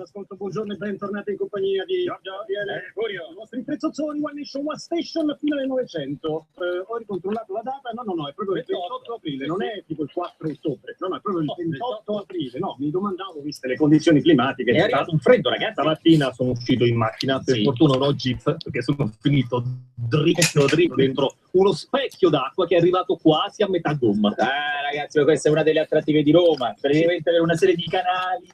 Ascolto, buongiorno e bentornati in compagnia di Giorgio Furio. I vostri prezzozzoni One Nation One Station fino alle 900. Ho ricontrollato la data, no, è proprio il 28 aprile, non è tipo il 4 ottobre, no, è proprio il 28 aprile. No, mi domandavo, viste le condizioni climatiche. È arrivato un freddo, ragazzi. Stamattina sono uscito in macchina, per fortuna non ho Jeep, perché sono finito dritto dentro uno specchio d'acqua che è arrivato quasi a metà gomma. Ragazzi, questa è una delle attrattive di Roma, praticamente avere una serie di canali.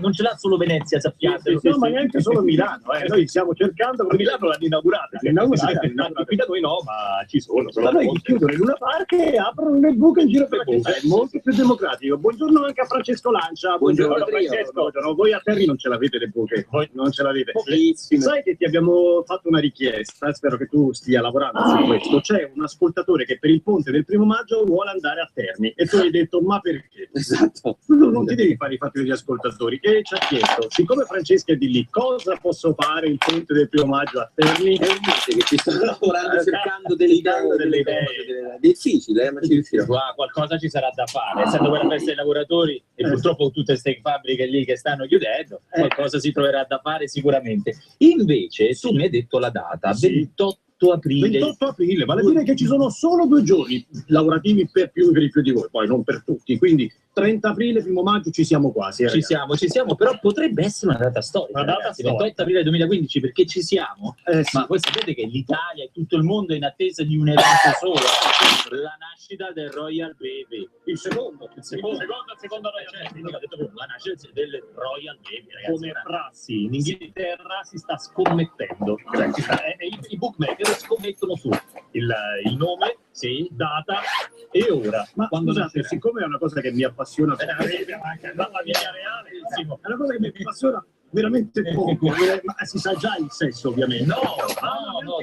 Non ce l'ha solo Venezia, sappiate. No, ma neanche solo Milano, noi stiamo cercando, Milano l'hanno inaugurata. Qui da noi no, ma ci sono. Noi chiudono in Luna Park e aprono nel buco in giro per la città, è molto più democratico. Buongiorno anche a Francesco Lancia. Buongiorno Francesco. Voi a Terni non ce l'avete le buche, voi non ce l'avete. Pochissimo. Sai che ti abbiamo fatto una richiesta, spero che tu stia lavorando su questo. C'è un ascoltatore che per il ponte del 1° maggio vuole andare a Terni e tu hai detto ma perché? Esatto. Non ti devi fare i fatti degli ascoltatori. E ci ha chiesto, siccome Francesca è di lì, cosa posso fare il ponte del 1° maggio a Terni? È un mese che ci sto lavorando cercando delle idee. Difficile, ma ci riuscirò. Qualcosa ci sarà da fare, essendo quella festa dei lavoratori e purtroppo tutte queste fabbriche lì che stanno chiudendo, qualcosa si troverà da fare sicuramente. Invece tu mi hai detto la data, 28 aprile. 28 aprile, vale a dire che ci sono solo 2 giorni lavorativi per i più di voi, poi non per tutti, quindi 30 aprile, 1° maggio ci siamo quasi. Ci siamo, però potrebbe essere una data storica. Una data ragazzi, storica. 28 aprile 2015, perché ci siamo? Sì. Ma voi sapete che l'Italia e tutto il mondo è in attesa di un evento solo, la nascita del Royal Baby. Il secondo Royal Baby. Ho detto la nascita del Royal Baby, ragazzi. Come prassi in Inghilterra si sta scommettendo, cioè i bookmaker scommettono su il nome, data e ora. Ma quando scusate, siccome è una cosa che mi appassiona dalla via reale, è una cosa che mi appassiona veramente poco, ma si sa già il sesso ovviamente. No,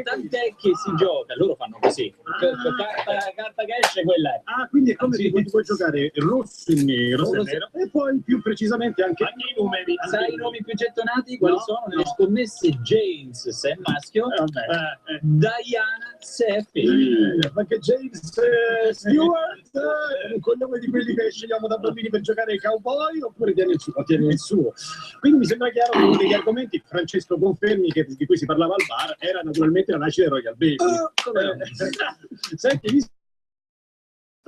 tant'è che si gioca, loro fanno così, carta che esce, quella è. Quindi è come se puoi giocare rosso e nero, e poi più precisamente anche i numeri. Sai i nomi più gettonati quali sono nelle scommesse? James se è maschio, Diana se è femmina. Anche James Stewart, un cognome di quelli che scegliamo da bambini per giocare ai cowboy, oppure tiene il suo. Quindi mi sembra chiaro che uno degli argomenti, Francesco confermi, di cui si parlava al bar, era naturalmente la nascita del Royal Baby. Senti, visto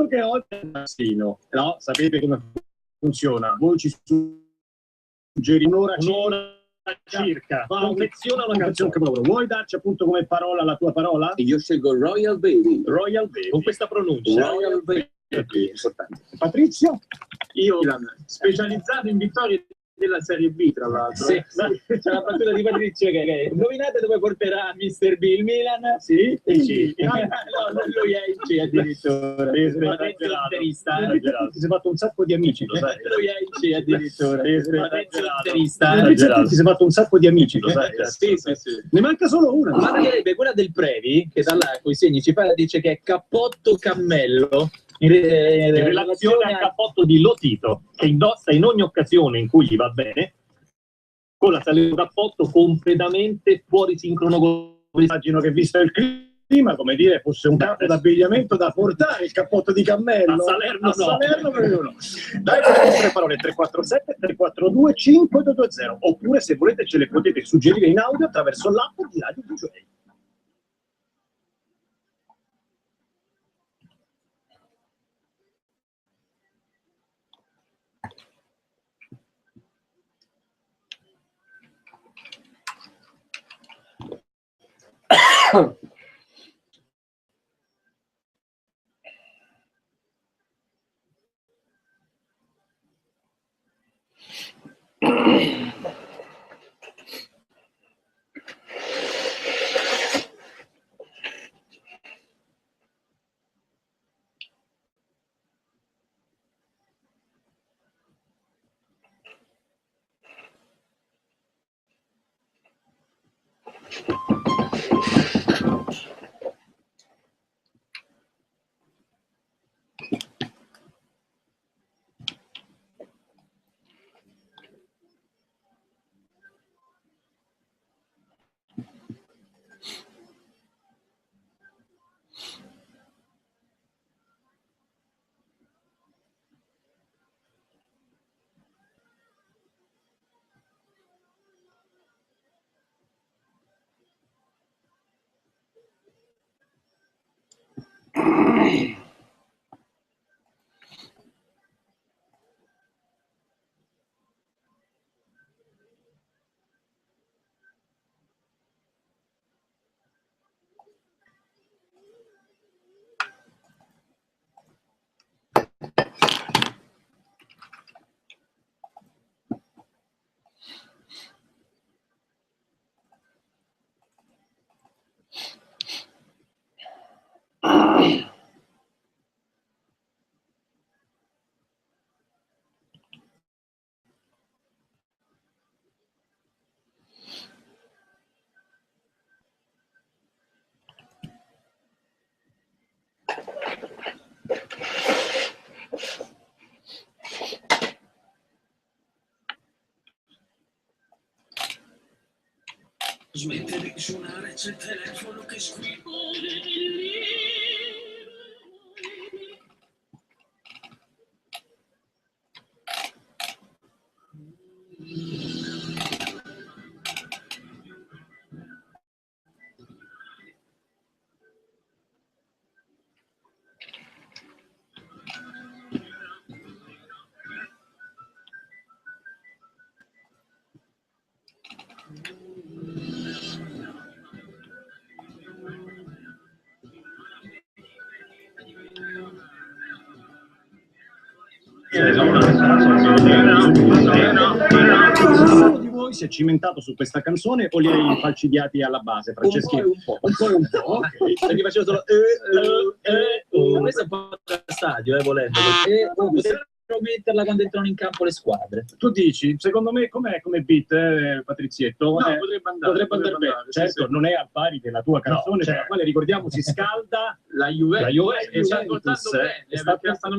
che oggi è massino, no? Sapete come funziona? Voi ci suggerite un'ora circa. Confeziona una canzone che vuoi darci appunto come parola la tua parola? Io scelgo Royal Baby. Royal Baby. Con questa pronuncia. Royal Baby. Importante. Patrizio? Io specializzato in vittorie della Serie B, tra l'altro. Sì. C'è la battuta di Patrizio che indovinate dove porterà Mr. B il Milan? Sì. Lui è il C addirittura. Patrizio interista. Ti sei fatto un sacco di amici, lo sai. Lui è il C addirittura. Patrizio interista. Ti sei fatto un sacco di amici, lo sai. Sì. Ne manca solo una. Mancherebbe quella del Previ, che da là con i segni ci parla, dice che è cappotto cammello. In relazione al cappotto di Lotito, che indossa in ogni occasione in cui gli va bene, con la salita un cappotto completamente fuori sincrono con immagino che visto il clima, come dire, fosse un capo d'abbigliamento da portare il cappotto di cammello. A Salerno no. Dai con le vostre parole 347 342 5220, oppure se volete ce le potete suggerire in audio attraverso l'app di Radio DJ. Smette di suonare, c'è il telefono che squilla. Nessuno di voi si è cimentato su questa canzone o li hai falcidiati alla base, Franceschino? Un po'. Ok. Perché facevo solo questo è un po' da stadio, volendo. Potrebbero metterla quando entrano in campo le squadre. Tu dici, secondo me com'è come beat, Patrizietto? No, potrebbe andare bene. Certo, sì. non è al pari della tua canzone, certo. per la quale ricordiamo si scalda la Juventus e sta portando bene, perché stanno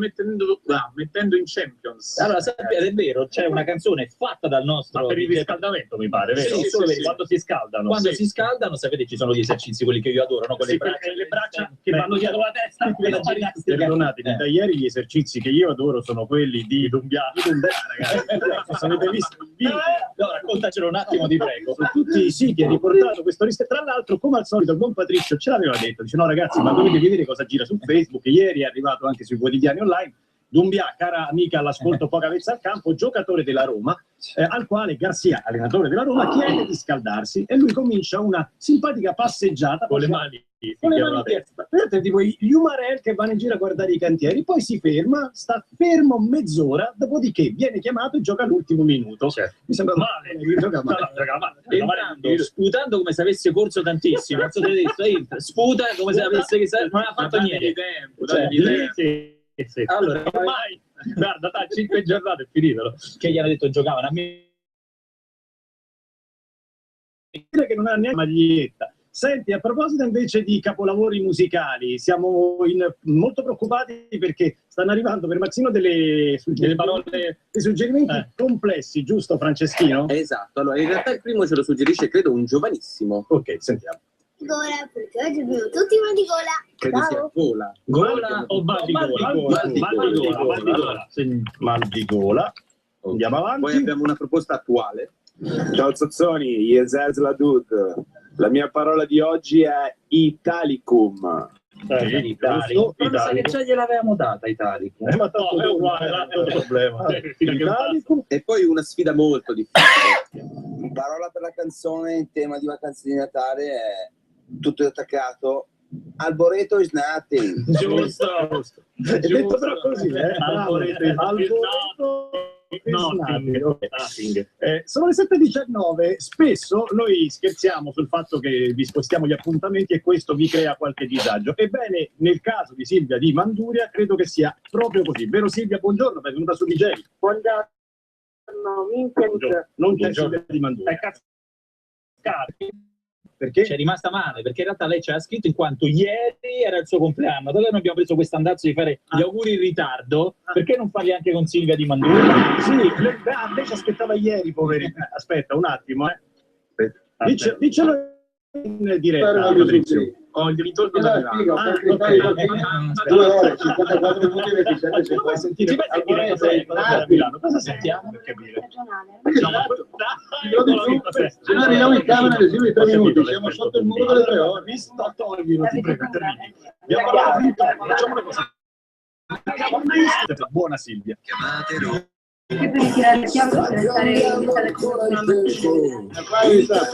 mettendo in Champions. Allora, sapete, è vero, c'è una canzone fatta dal nostro... ma per il riscaldamento, mi pare, vero? Sì, Solo sì, quando si scaldano. Quando Sì. si scaldano, sapete, ci sono gli esercizi, quelli che io adoro, no? Con Sì, perché le braccia che vanno dietro la testa, quella ginnastica. Perdonatemi, da ieri gli esercizi che io adoro sono quelli di Dumbia, ragazzi. Se avete visto il video, No, raccontacelo un attimo, ti prego. su tutti i siti è riportato questo rischio. Tra l'altro, come al solito, il buon Patrizio ce l'aveva detto, dice no ragazzi, ma dovete vedere cosa gira su Facebook. Ieri è arrivato anche sui quotidiani online. Dumbia, cara amica all'ascolto, poca vezza al campo, giocatore della Roma, al quale Garcia, allenatore della Roma, chiede di scaldarsi e lui comincia una simpatica passeggiata Con le mani. con le mani dietro, tipo gli Umarell che vanno in giro a guardare i cantieri, poi si ferma, sta fermo mezz'ora, dopodiché viene chiamato e gioca l'ultimo minuto. Certo. Mi sembra male, gioca male. Entrando, sputando come se avesse corso tantissimo. Non so se avete visto, sputa come se avesse non ha fatto niente. Dategli tempo. Sì. Allora, Ormai, guarda, da 5 giornate è finito. che gli hanno detto giocavano a me. Dire che non ha neanche maglietta. Senti, a proposito invece di capolavori musicali, siamo molto preoccupati perché stanno arrivando per Mazzino delle parole, dei suggerimenti complessi, giusto Franceschino? Esatto, allora in realtà il primo ce lo suggerisce credo un giovanissimo. Ok, sentiamo. Gola, perché oggi abbiamo tutti mal di gola. Credo sia Ciao. Gola. Gola o mal di gola? Mal di gola. Andiamo avanti. Poi abbiamo una proposta attuale. Ciao Zozzoni, Yezez Ladud. La mia parola di oggi è Italicum. Italicum. Pensa che già gliel'avevamo data Italicum. Ma tanto è uguale, è un problema. Italicum. E poi una sfida molto difficile. La parola per la canzone in tema di vacanze di Natale è tutto attaccato. Alboreto is nothing. Giusto. È detto però così, Alboreto nothing. Sono le 7:19. Spesso noi scherziamo sul fatto che vi spostiamo gli appuntamenti e questo vi crea qualche disagio. Ebbene, nel caso di Silvia di Manduria, credo che sia proprio così. Vero Silvia? Buongiorno, benvenuta su DJ. Buongiorno, Non c'è Silvia di Manduria. Perché? C'è rimasta male, perché in realtà lei ci ha scritto in quanto ieri era il suo compleanno. Allora noi abbiamo preso questo andazzo di fare gli auguri in ritardo. Perché non farli anche con Silvia di Manduria? Sì, lei ci aspettava ieri, poverina. Aspetta un attimo, Dicelo in diretta, Patrizio. ho il ritorno da Milano. Ok. 2 ore, 54 minuti e 27 secondi. Sentire cos'è il da Milano? Cosa sentiamo per capire? Regionale. Se noi arriviamo in camera nel giro di 3 minuti, siamo sotto il muro delle 3 ore. Mi sto togliendo, ti prego, termini. Abbiamo la vita, facciamo una cosa. Buona Silvia. Che per tirare il fiato deve stare in sala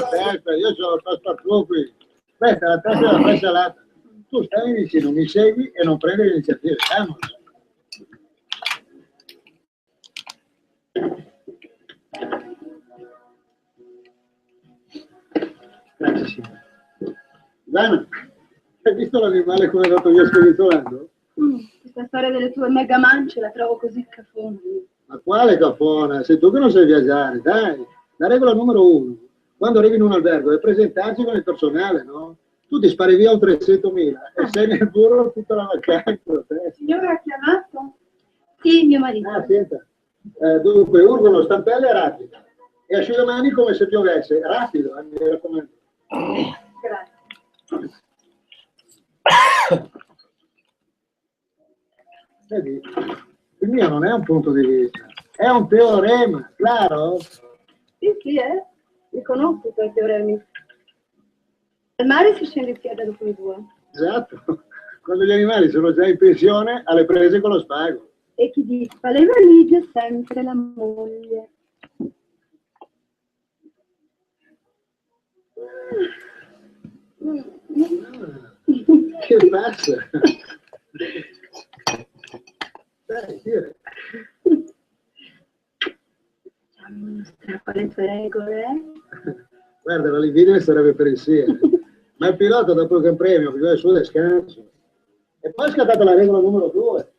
Pesa, io ho il passaporto qui. Questa è la testa della presa alata. Tu stai vicino, mi segui e non prendi l'iniziativa. Grazie, signore. Ivana, hai visto l'animale come è andato via scrittolando? Questa storia delle tue mega mance la trovo così cafona. Ma quale cafona? Sei tu che non sai viaggiare, dai. La regola numero 1, quando arrivi in un albergo, è presentarsi con il personale, no? Tu ti spari via un 300.000 e sei nel burro tutta la vacanza. Il signore ha chiamato? Sì, mio marito. Ah, senta. Dunque, urlano, stampelle e rapida. E asciugamani come se piovesse. Rapido, mi raccomando. Grazie. Vedi, il mio non è un punto di vista, è un teorema, claro? Sì, li conosco i tuoi teoremi. Al mare si scende in spiaggia dopo le 2. Esatto, quando gli animali sono già in pensione, alle prese con lo spago. E chi disfa le valigie è sempre la moglie. Che passa? Dai, dire. Facciamo uno strappo alle tue regole. Guarda, la libidine sarebbe per insieme. Ma il pilota dopo il Gran Premio, bisogna il suo descanso. E poi è scattata la regola numero 2.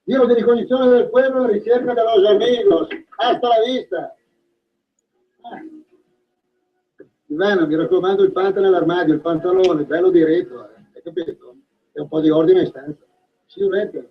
Giro di ricognizione del pueblo in ricerca de los amigos. Hasta la vista. Ivana, mi raccomando il pantalone nell'armadio, il pantalone, bello diretto, hai capito? E un po' di ordine in stanza. See you later.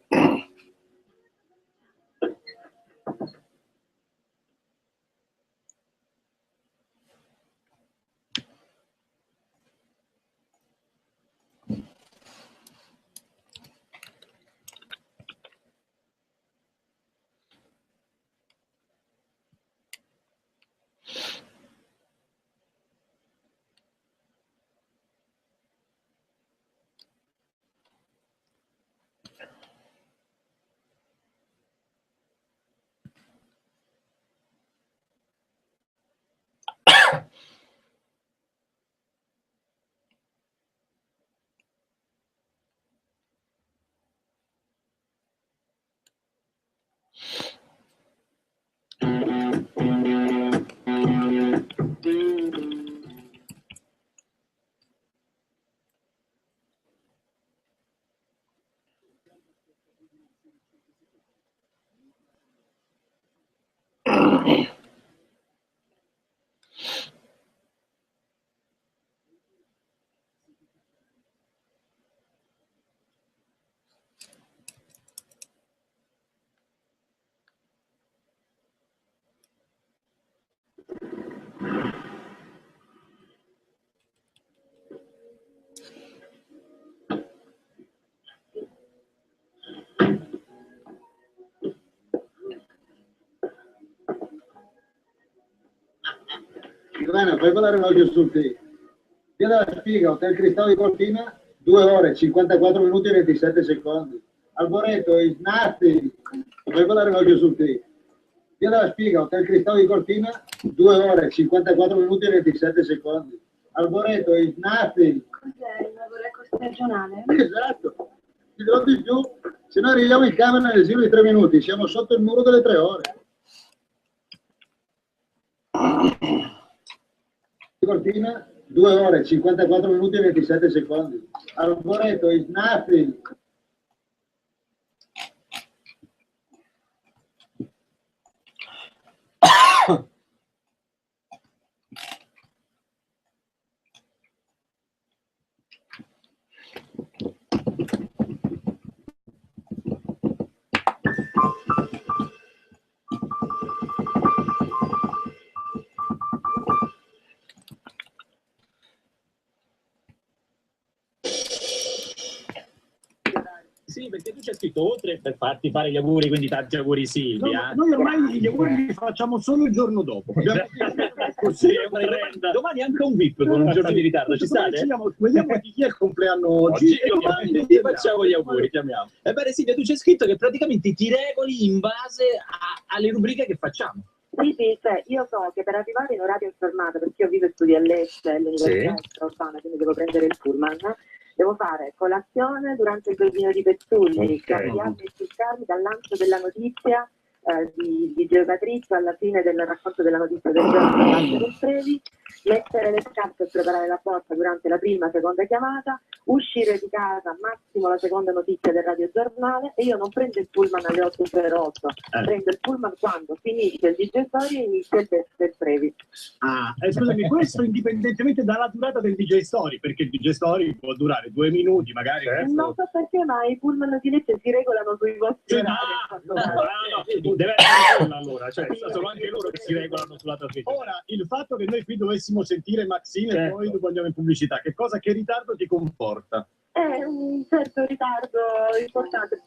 Ivana, fai volare un occhio sul T. Via della Spiga, Hotel Cristallo di Cortina, 2 ore, 54 minuti e 27 secondi. Alboreto, is nothing. Fai volare un occhio sul T. Via della Spiga, Hotel Cristallo di Cortina, 2 ore, 54 minuti e 27 secondi. Alboreto, is nothing. Cos'è il lavoro ecostagionale? Esatto. Ti dirò di più. Se noi arriviamo in camera nel giro di 3 minuti, siamo sotto il muro delle 3 ore. Cortina, 2 ore, 54 minuti e 27 secondi. Alboreto, is nothing. scritto oltre per farti fare gli auguri, quindi tanti auguri Silvia. Noi ormai gli auguri li facciamo solo il giorno dopo. Così è domani anche un VIP con un giorno di ritardo, ci state? Vediamo di chi è il compleanno oggi e domani ti facciamo gli auguri, chiamiamo. Ebbene Silvia, tu c'è scritto che praticamente ti regoli in base alle rubriche che facciamo. Sì, cioè io so che per arrivare in orario informato, perché io vivo e studio a Lecce, all'Università Urbana, quindi devo prendere il pullman, devo fare colazione durante il giardino di Pezzulli, cambiarmi e circarmi dal lancio della notizia di Geocatrice alla fine del racconto della notizia del giorno da parte del Trevi, mettere le scarpe e preparare la borsa durante la prima, seconda chiamata, uscire di casa massimo la seconda notizia del radiogiornale e io non prendo il pullman alle 8:08, prendo il pullman quando finisce il DJ Story e inizia il test del Trevi. Scusami, questo indipendentemente dalla durata del DJ Story, perché il DJ Story può durare 2 minuti magari. Non so perché, ma i pullman di Lecce si regolano sui vostri orari. Deve essere quella allora, cioè sono anche loro che si regolano sulla trasmissione. Ora, il fatto che noi qui dovessimo sentire Maxine e poi dopo andiamo in pubblicità, che ritardo ti comporta? È un certo ritardo importante.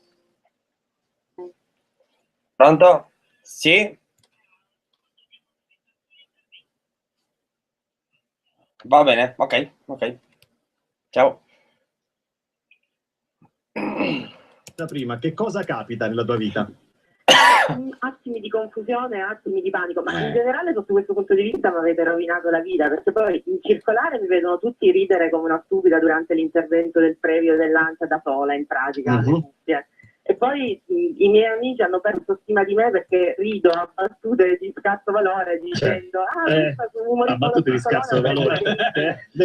Pronto? Sì? Va bene, ok. Ciao. Prima, che cosa capita nella tua vita? Attimi di confusione, attimi di panico, ma in generale sotto questo punto di vista mi avete rovinato la vita, perché poi in circolare mi vedono tutti ridere come una stupida durante l'intervento del previo dell'Ancia da sola, in pratica. E poi i miei amici hanno perso stima di me perché rido a battute di scarso valore dicendo a battute di scarso valore.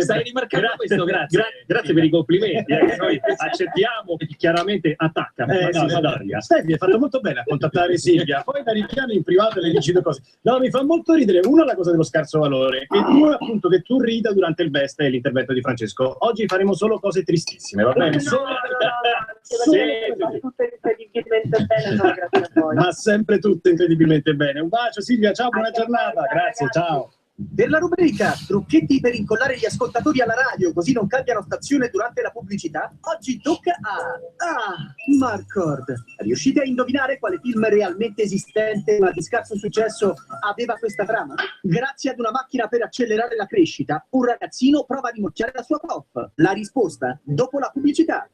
Stai rimarcando questo, grazie per i complimenti. Noi accettiamo, chiaramente attacca. Stefi, hai fatto molto bene a contattare Silvia, poi da richiami in privato le dici 2 cose. No, mi fa molto ridere, una la cosa dello scarso valore e 2 appunto che tu rida durante il best e l'intervento di Francesco. Oggi faremo solo cose tristissime, va bene? Incredibilmente bene, no, grazie a voi. Ma sempre tutto incredibilmente bene. Un bacio Silvia, ciao, buona giornata. Grazie, ciao. Per la rubrica trucchetti per incollare gli ascoltatori alla radio così non cambiano stazione durante la pubblicità, oggi tocca a Marcord. Riuscite a indovinare quale film realmente esistente ma di scarso successo aveva questa trama? Grazie ad una macchina per accelerare la crescita, un ragazzino prova a rimorchiare la sua prof. La risposta dopo la pubblicità.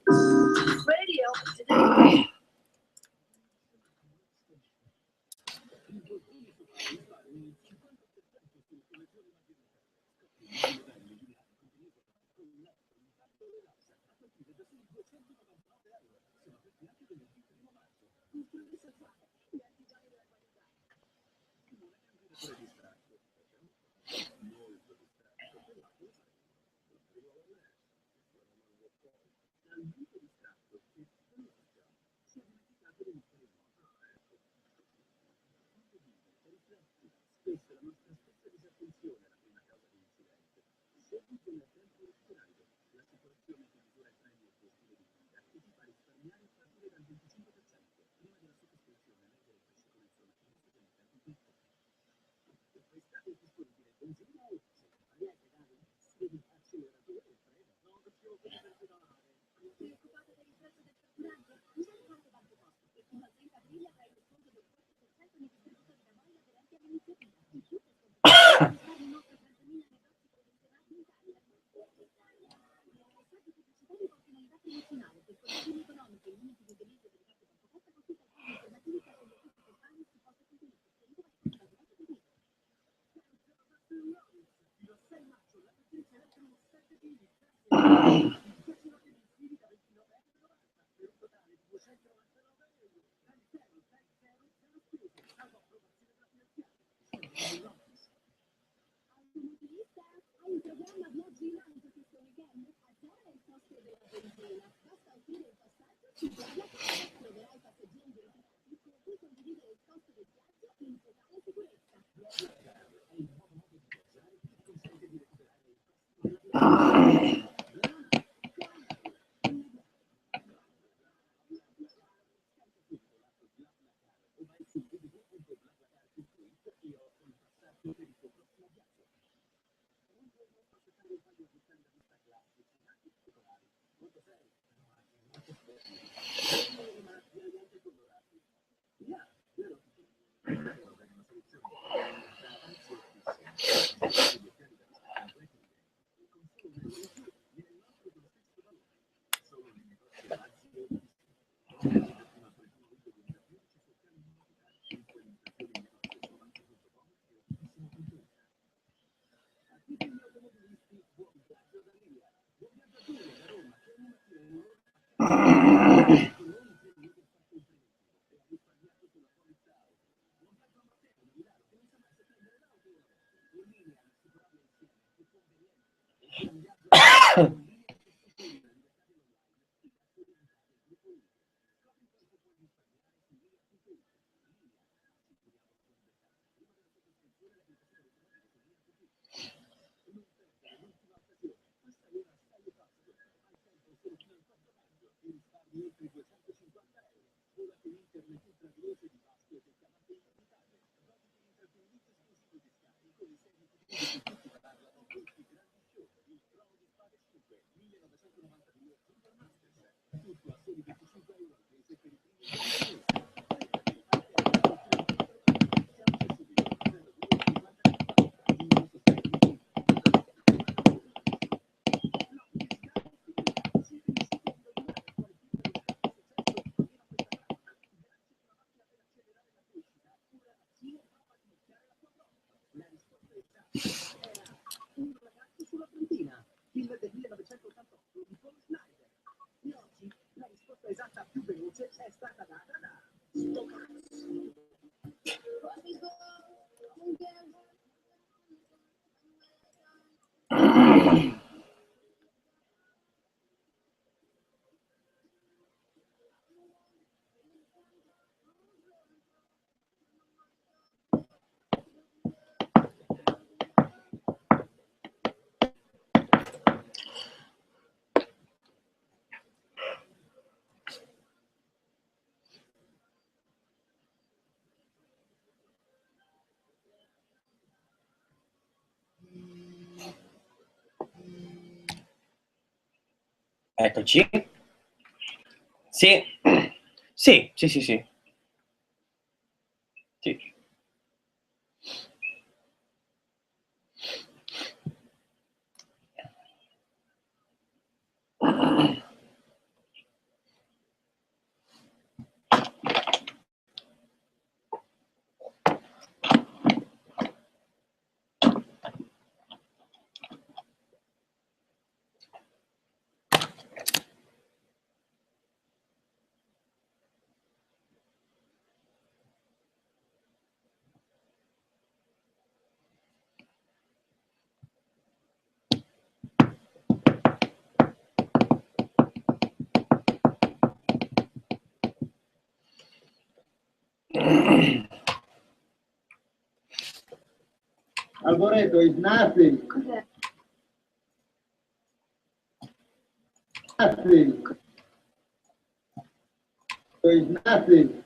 Un ragazzo sulla frontina, film del 1988 di Paul Snyder. E oggi la risposta esatta più veloce è stata data da sto cazzo. Eccoci. Sì. Sì, sì, sì, sì. Sì. Alboreto, is nothing. Cos'è? Nothing. Is nothing.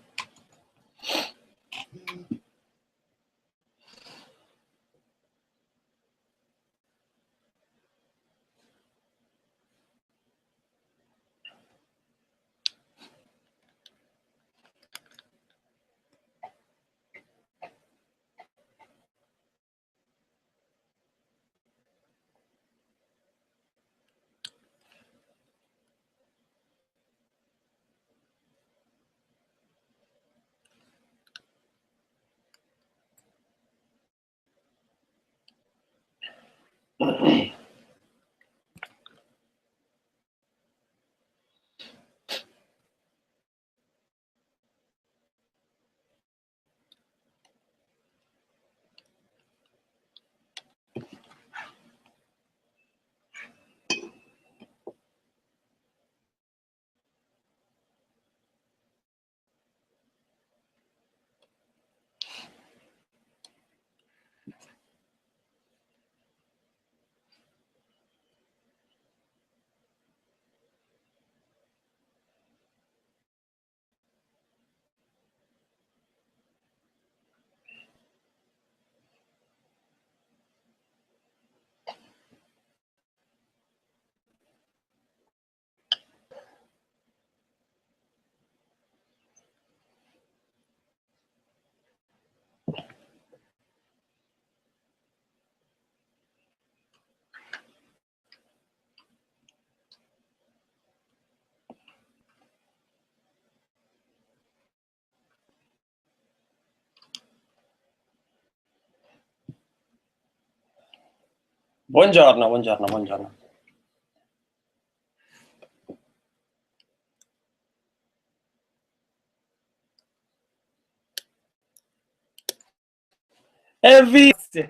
Buongiorno, buongiorno, buongiorno. E viste.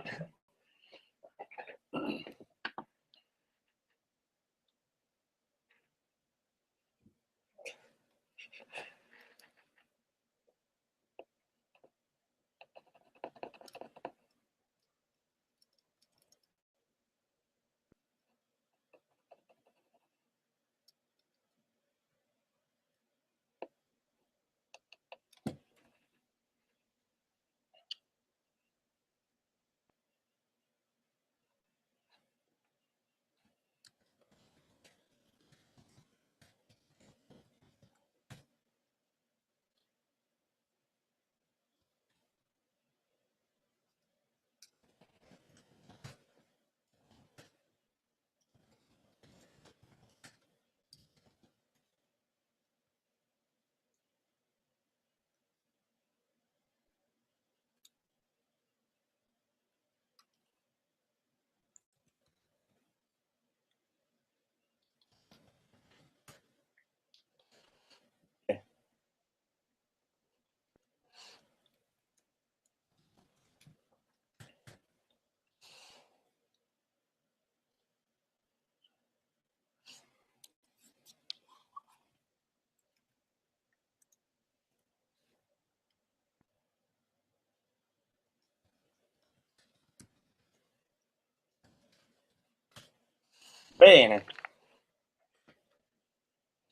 Bene.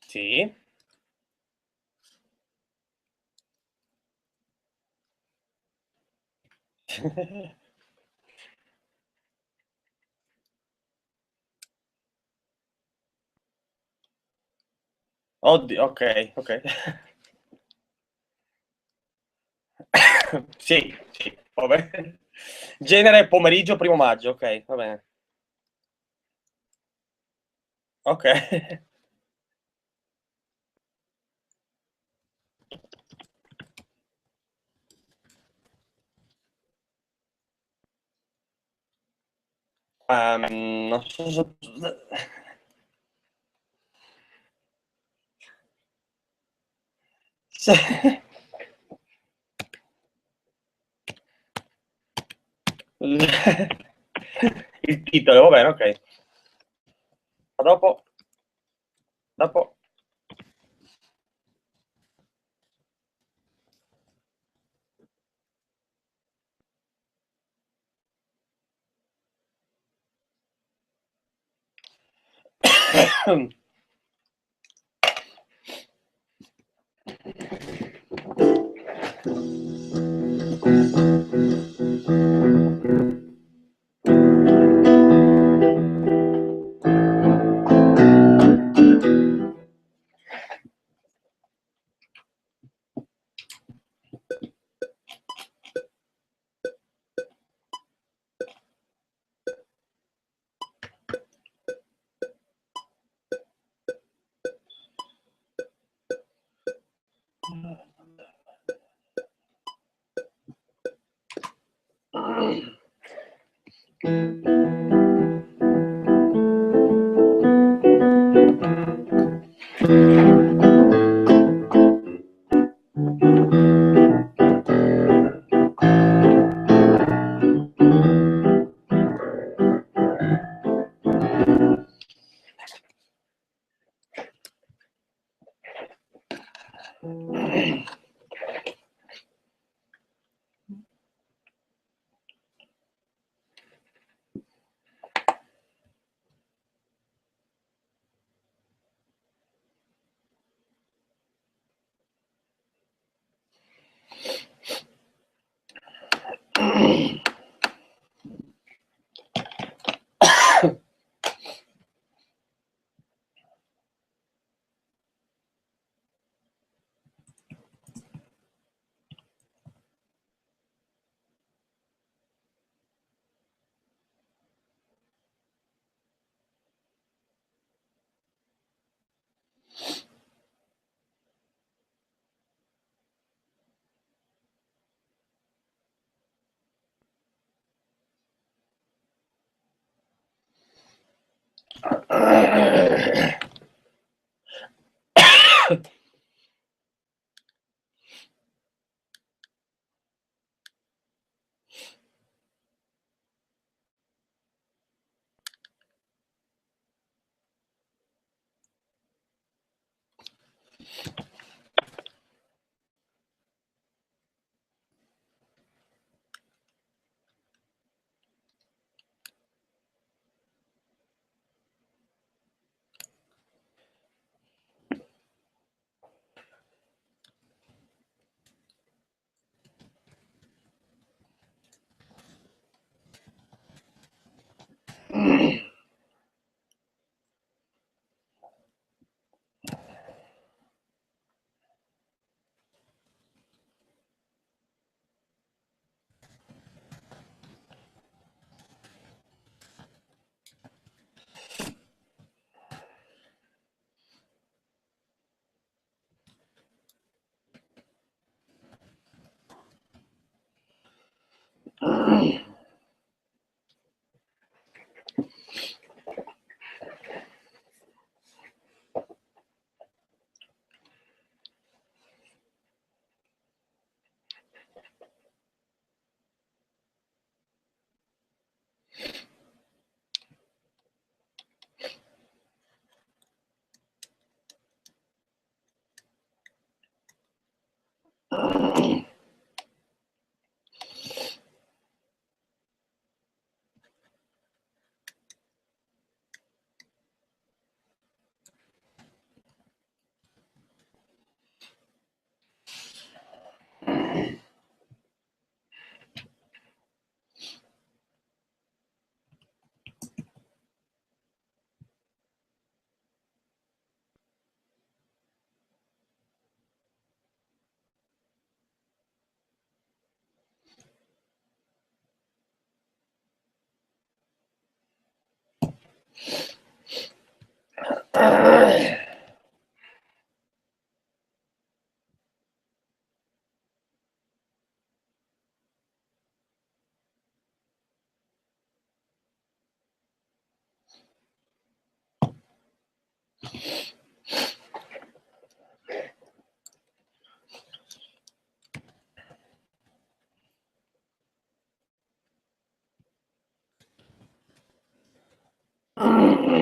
Sì. Oddio, ok, ok. Sì, sì, va bene. Genere pomeriggio, 1° maggio, ok, va bene. Ok. Non so se... Il titolo, va bene, ok. A dopo. Dopo.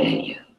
genio.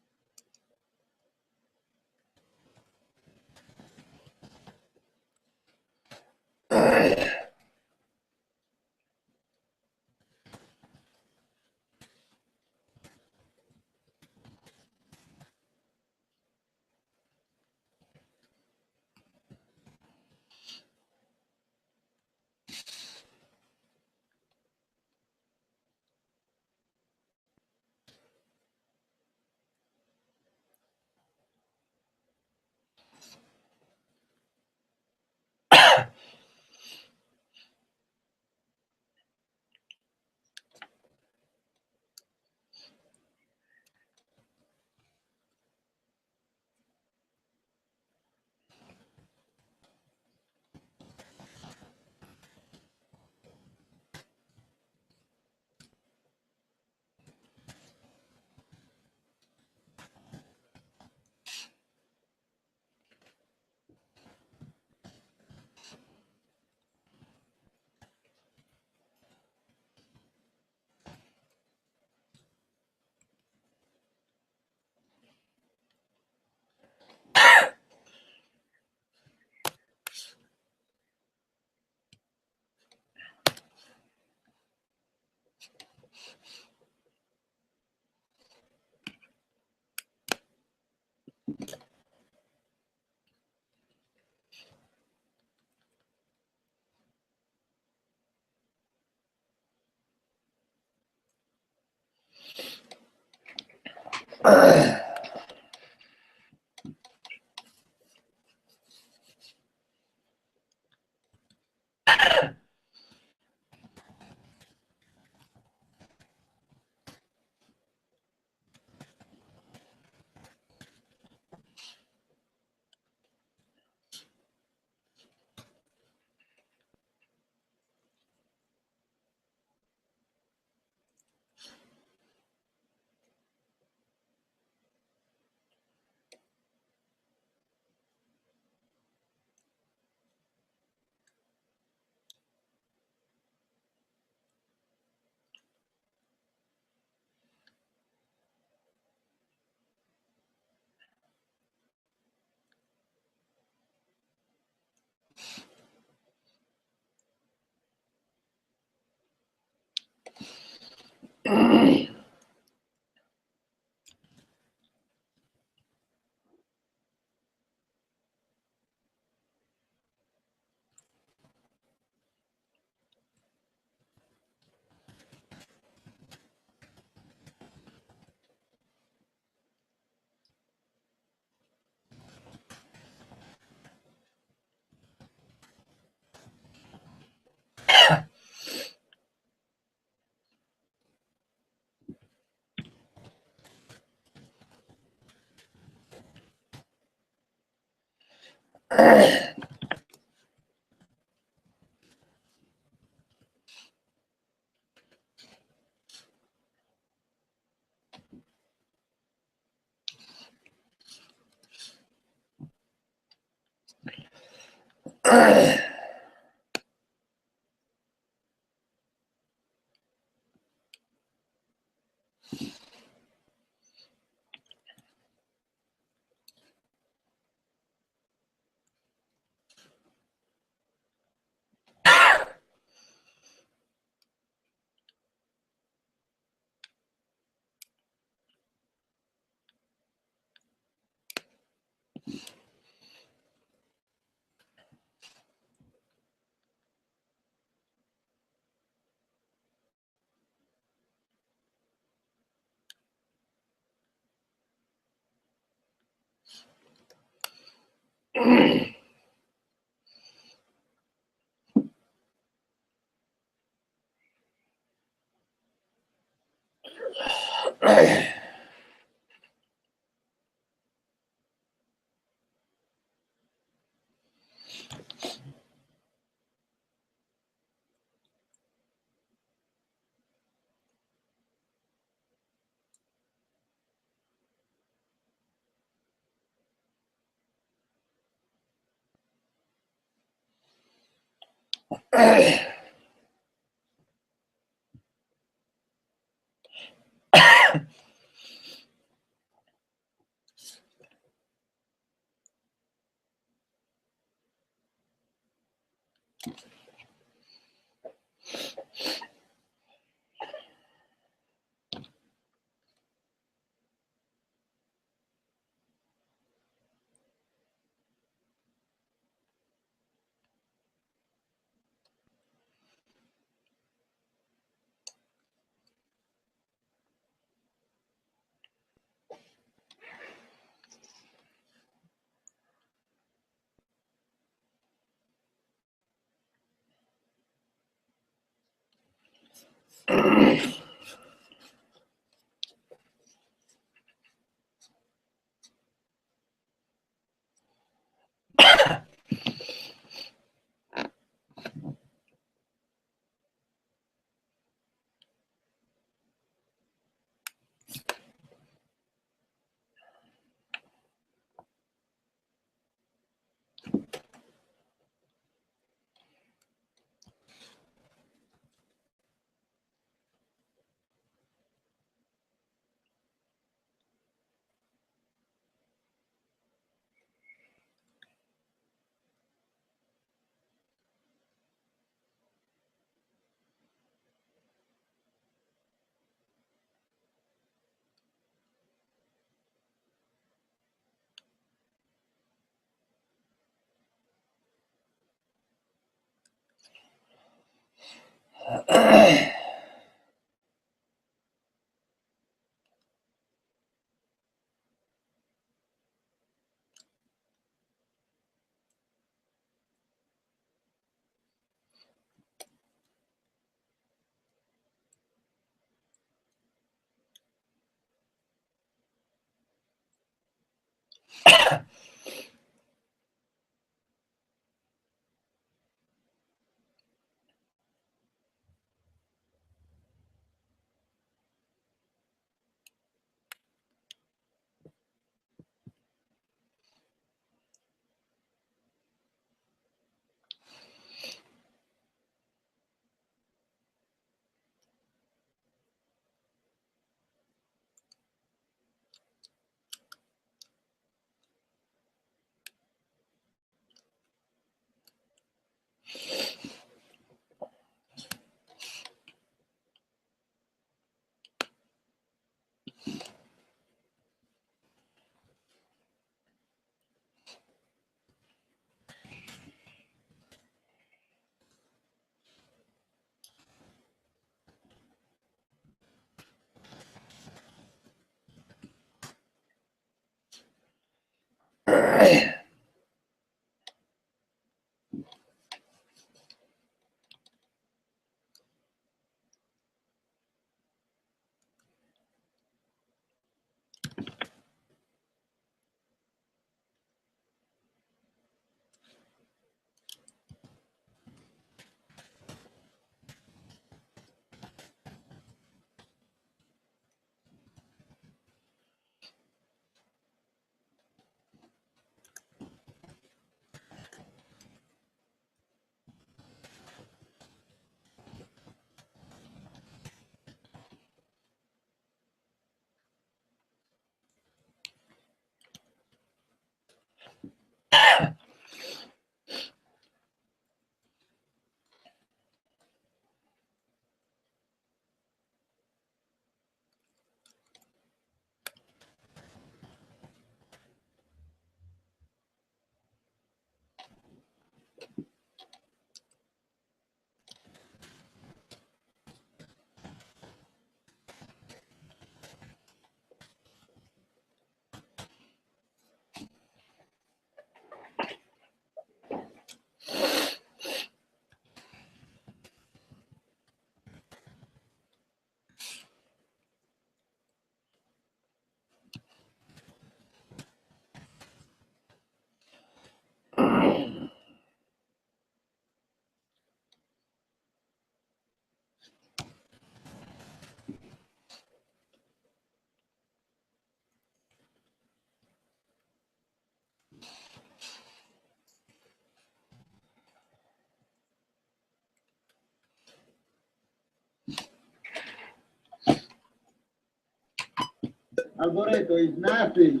Alboreto is nothing.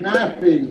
Nothing.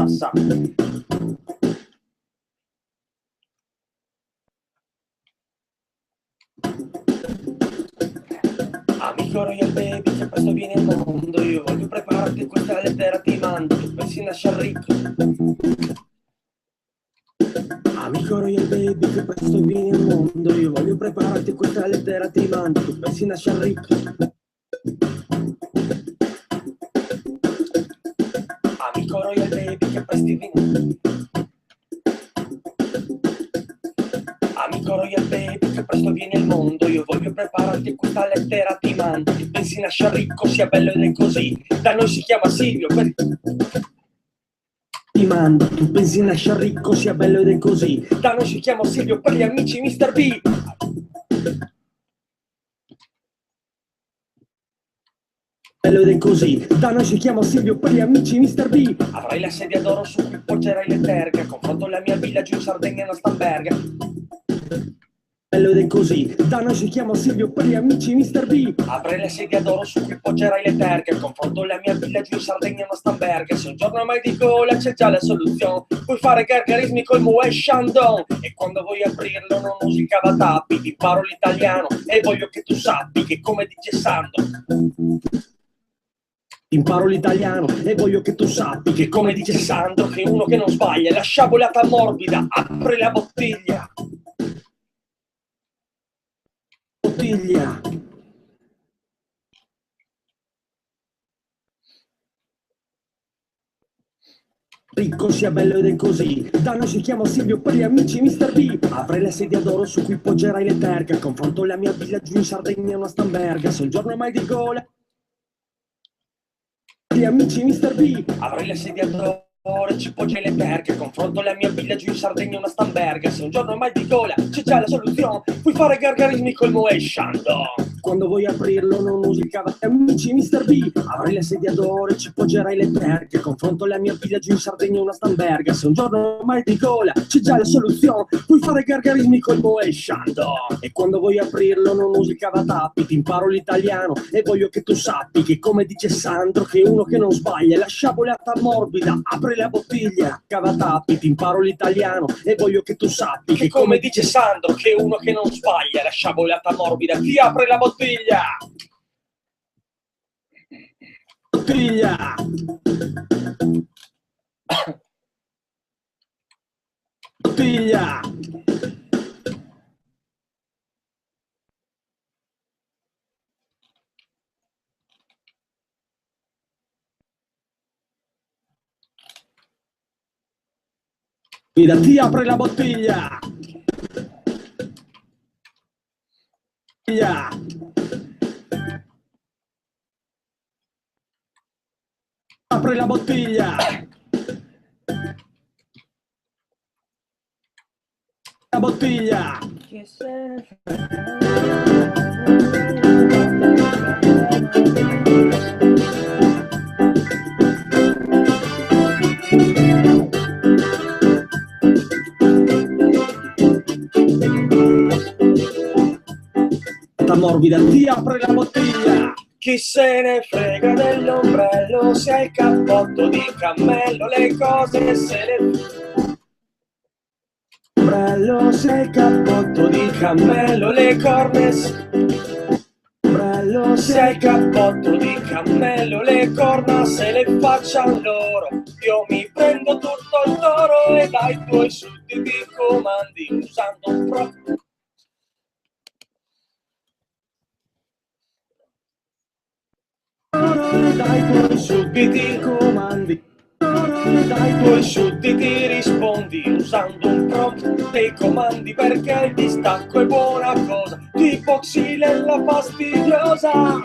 Sa. Amico Royal Baby, che presto viene al mondo, io voglio prepararti questa lettera, ti mando, tu pensi nascer ricco. Amico Royal Baby, che presto viene al mondo, io voglio prepararti questa lettera, ti mando, tu pensi nascer ricco. Amico Royal Baby, che presto viene. Amico Royal Baby, che presto vieni al mondo, io voglio prepararti questa lettera, ti mando, pensi nascer ricco, sia bello ed è così, da noi si chiama Silvio, ti mando, tu pensi nascer ricco, sia bello ed è così, da noi si chiama Silvio, per gli amici Mr. B. Bello ed è così, da noi si chiama Silvio, per gli amici Mr. B. Avrai la sedia d'oro su cui poggerai le terche, a confronto la mia villa giù in Sardegna e una Stamberga. Bello ed è così, da noi si chiama Silvio, per gli amici Mr. B. Avrai la sedia d'oro su cui poggerai le terche, a confronto la mia villa giù in Sardegna e una Stamberga. Se un giorno mai di gola c'è già la soluzione, puoi fare gargarismi col Moët Chandon, e quando vuoi aprirlo non usi cavatappi, ti imparo l'italiano e voglio che tu sappi che, come dice Sandro, imparo l'italiano e voglio che tu sappi che, come dice Sandro, che uno che non sbaglia, la sciabolata morbida, apre la bottiglia. Bottiglia. Ricco, sia bello ed è così, da noi si chiama Silvio, per gli amici Mr. B. Avrai la sedia d'oro su cui poggerai le terche, a confronto la mia villa giù in Sardegna e una Stamberga. Se un giorno mai di gola gli amici Mr. B. Avrai la sedia d'oro e ci poggi le terche, confronto la mia villa giù in Sardegna e una Stamberga. Se un giorno mai di gola c'è già la soluzione, puoi fare gargarismi col Moët Chandon. Quando vuoi aprirlo non usi il cavatappi, amici Mr. B. Avrai la sedia d'oro e ci poggerai le terche, confronto la mia villa giù in Sardegna e una Stamberga. Se un giorno mai di gola c'è già la soluzione, puoi fare gargarismi col Moët Chandon. E quando vuoi aprirlo non usi il cavatappi, ti imparo l'italiano e voglio che tu sappi che, come dice Sandro, che uno che non sbaglia, la sciabolata morbida, apre la bottiglia. Cavatappi, ti imparo l'italiano e voglio che tu sappi che, come dice Sandro, che uno che non sbaglia, la sciabolata morbida, ti apre la bottiglia. Bottiglia. Bottiglia. Guida, ti apre la bottiglia. Bottiglia. Apre la bottiglia. La bottiglia. Morbida, ti apre la bottiglia. Chi se ne frega dell'ombrello, se hai il cappotto di cammello, le cose se le... Ombrello, se hai il cappotto di cammello, le corna... Ombrello, sei il cappotto di cammello, le corna se le facciano loro. Io mi prendo tutto il toro e dai tuoi sudditi comandi usando un pro. Dai tuoi sudditi comandi, dai tuoi sudditi rispondi usando un prompt dei comandi, perché il distacco è buona cosa, tipo xylella fastidiosa.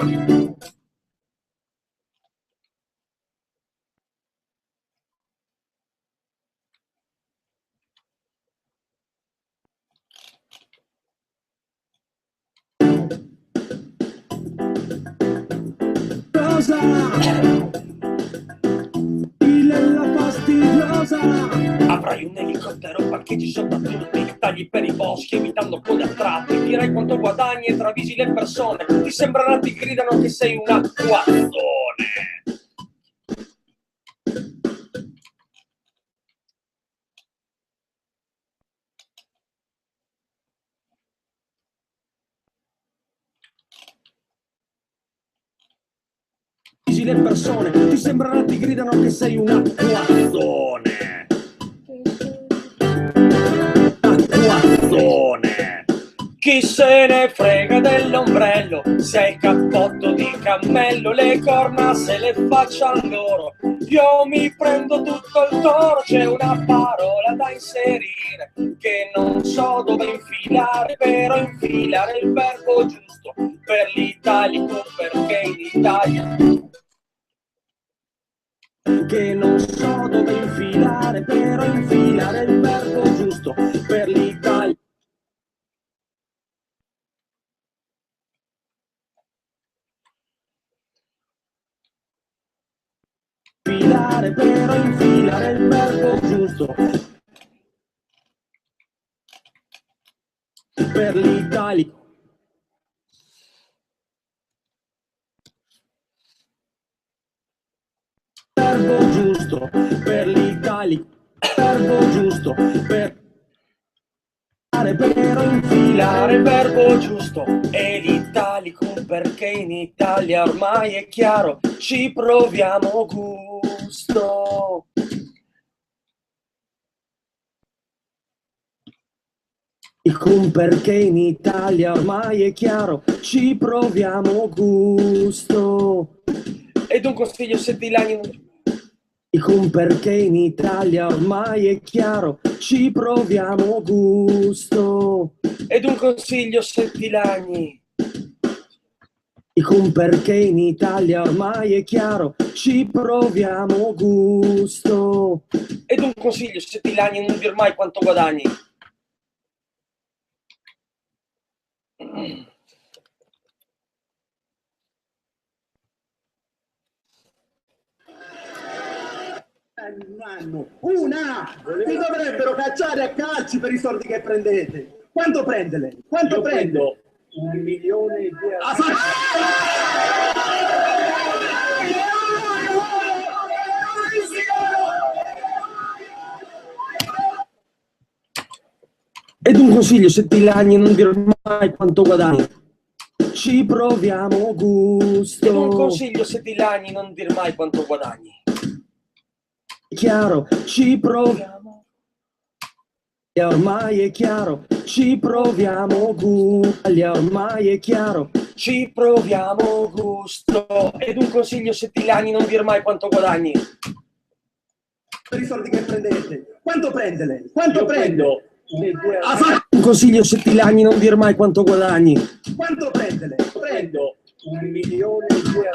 Xylella fastidiosa. Avrai un elicottero, parcheggi sopra tutti, tagli per i boschi evitando code a tratti, dirai quanto guadagni e travisi le persone, ti sembrerà, ti gridano che sei un acquazzone. Le persone ti sembrerà, ti gridano che sei un acquazzone. Acquazzone. Chi se ne frega dell'ombrello, sei il cappotto di cammello, le corna se le facciano loro. Io mi prendo tutto il toro, c'è una parola da inserire che non so dove infilare, però infilare il verbo giusto per l'italico, perché in Italia che non so dove infilare, però infilare il verbo giusto per l'Italia. Infilare, però infilare il verbo giusto per l'Italia. Verbo giusto per l'Italia, verbo giusto per però infilare il verbo giusto e l'italicum, perché in Italia ormai è chiaro, ci proviamo gusto. Perché in Italia ormai è chiaro, ci proviamo gusto. Ed un consiglio se ti lagni. Perché in Italia ormai è chiaro, ci proviamo gusto. Ed un consiglio se ti lagni. Perché in Italia ormai è chiaro, ci proviamo gusto. Ed un consiglio se ti lagni, non dir mai quanto guadagni. Una! Vi dovrebbero cacciare a calci per i soldi che prendete. Quanto prende lei? Quanto Io prende? prendo 1 milione di euro. Ed un consiglio se ti lagni, non dire mai quanto guadagni. Ci proviamo gusto. Ed un consiglio se ti lagni, non dir mai quanto guadagni. Chiaro, ci proviamo. E ormai è chiaro, ci proviamo gusto. Ormai è chiaro, ci proviamo gusto. Ed un consiglio se ti lagni, non dir mai quanto guadagni. Per i soldi che prendete. Quanto prende lei? Quanto prende? Un consiglio se ti lagni, non dir mai quanto guadagni. Quanto prende lei? Prendo 1 milione di euro.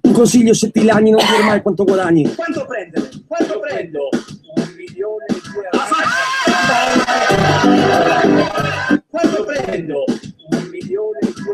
Un consiglio se ti lagni, non dir mai quanto guadagni. Quanto prende lei? Quanto prende? Prendo 1 milione di euro. Quanto prende? Prendo 1 milione di euro.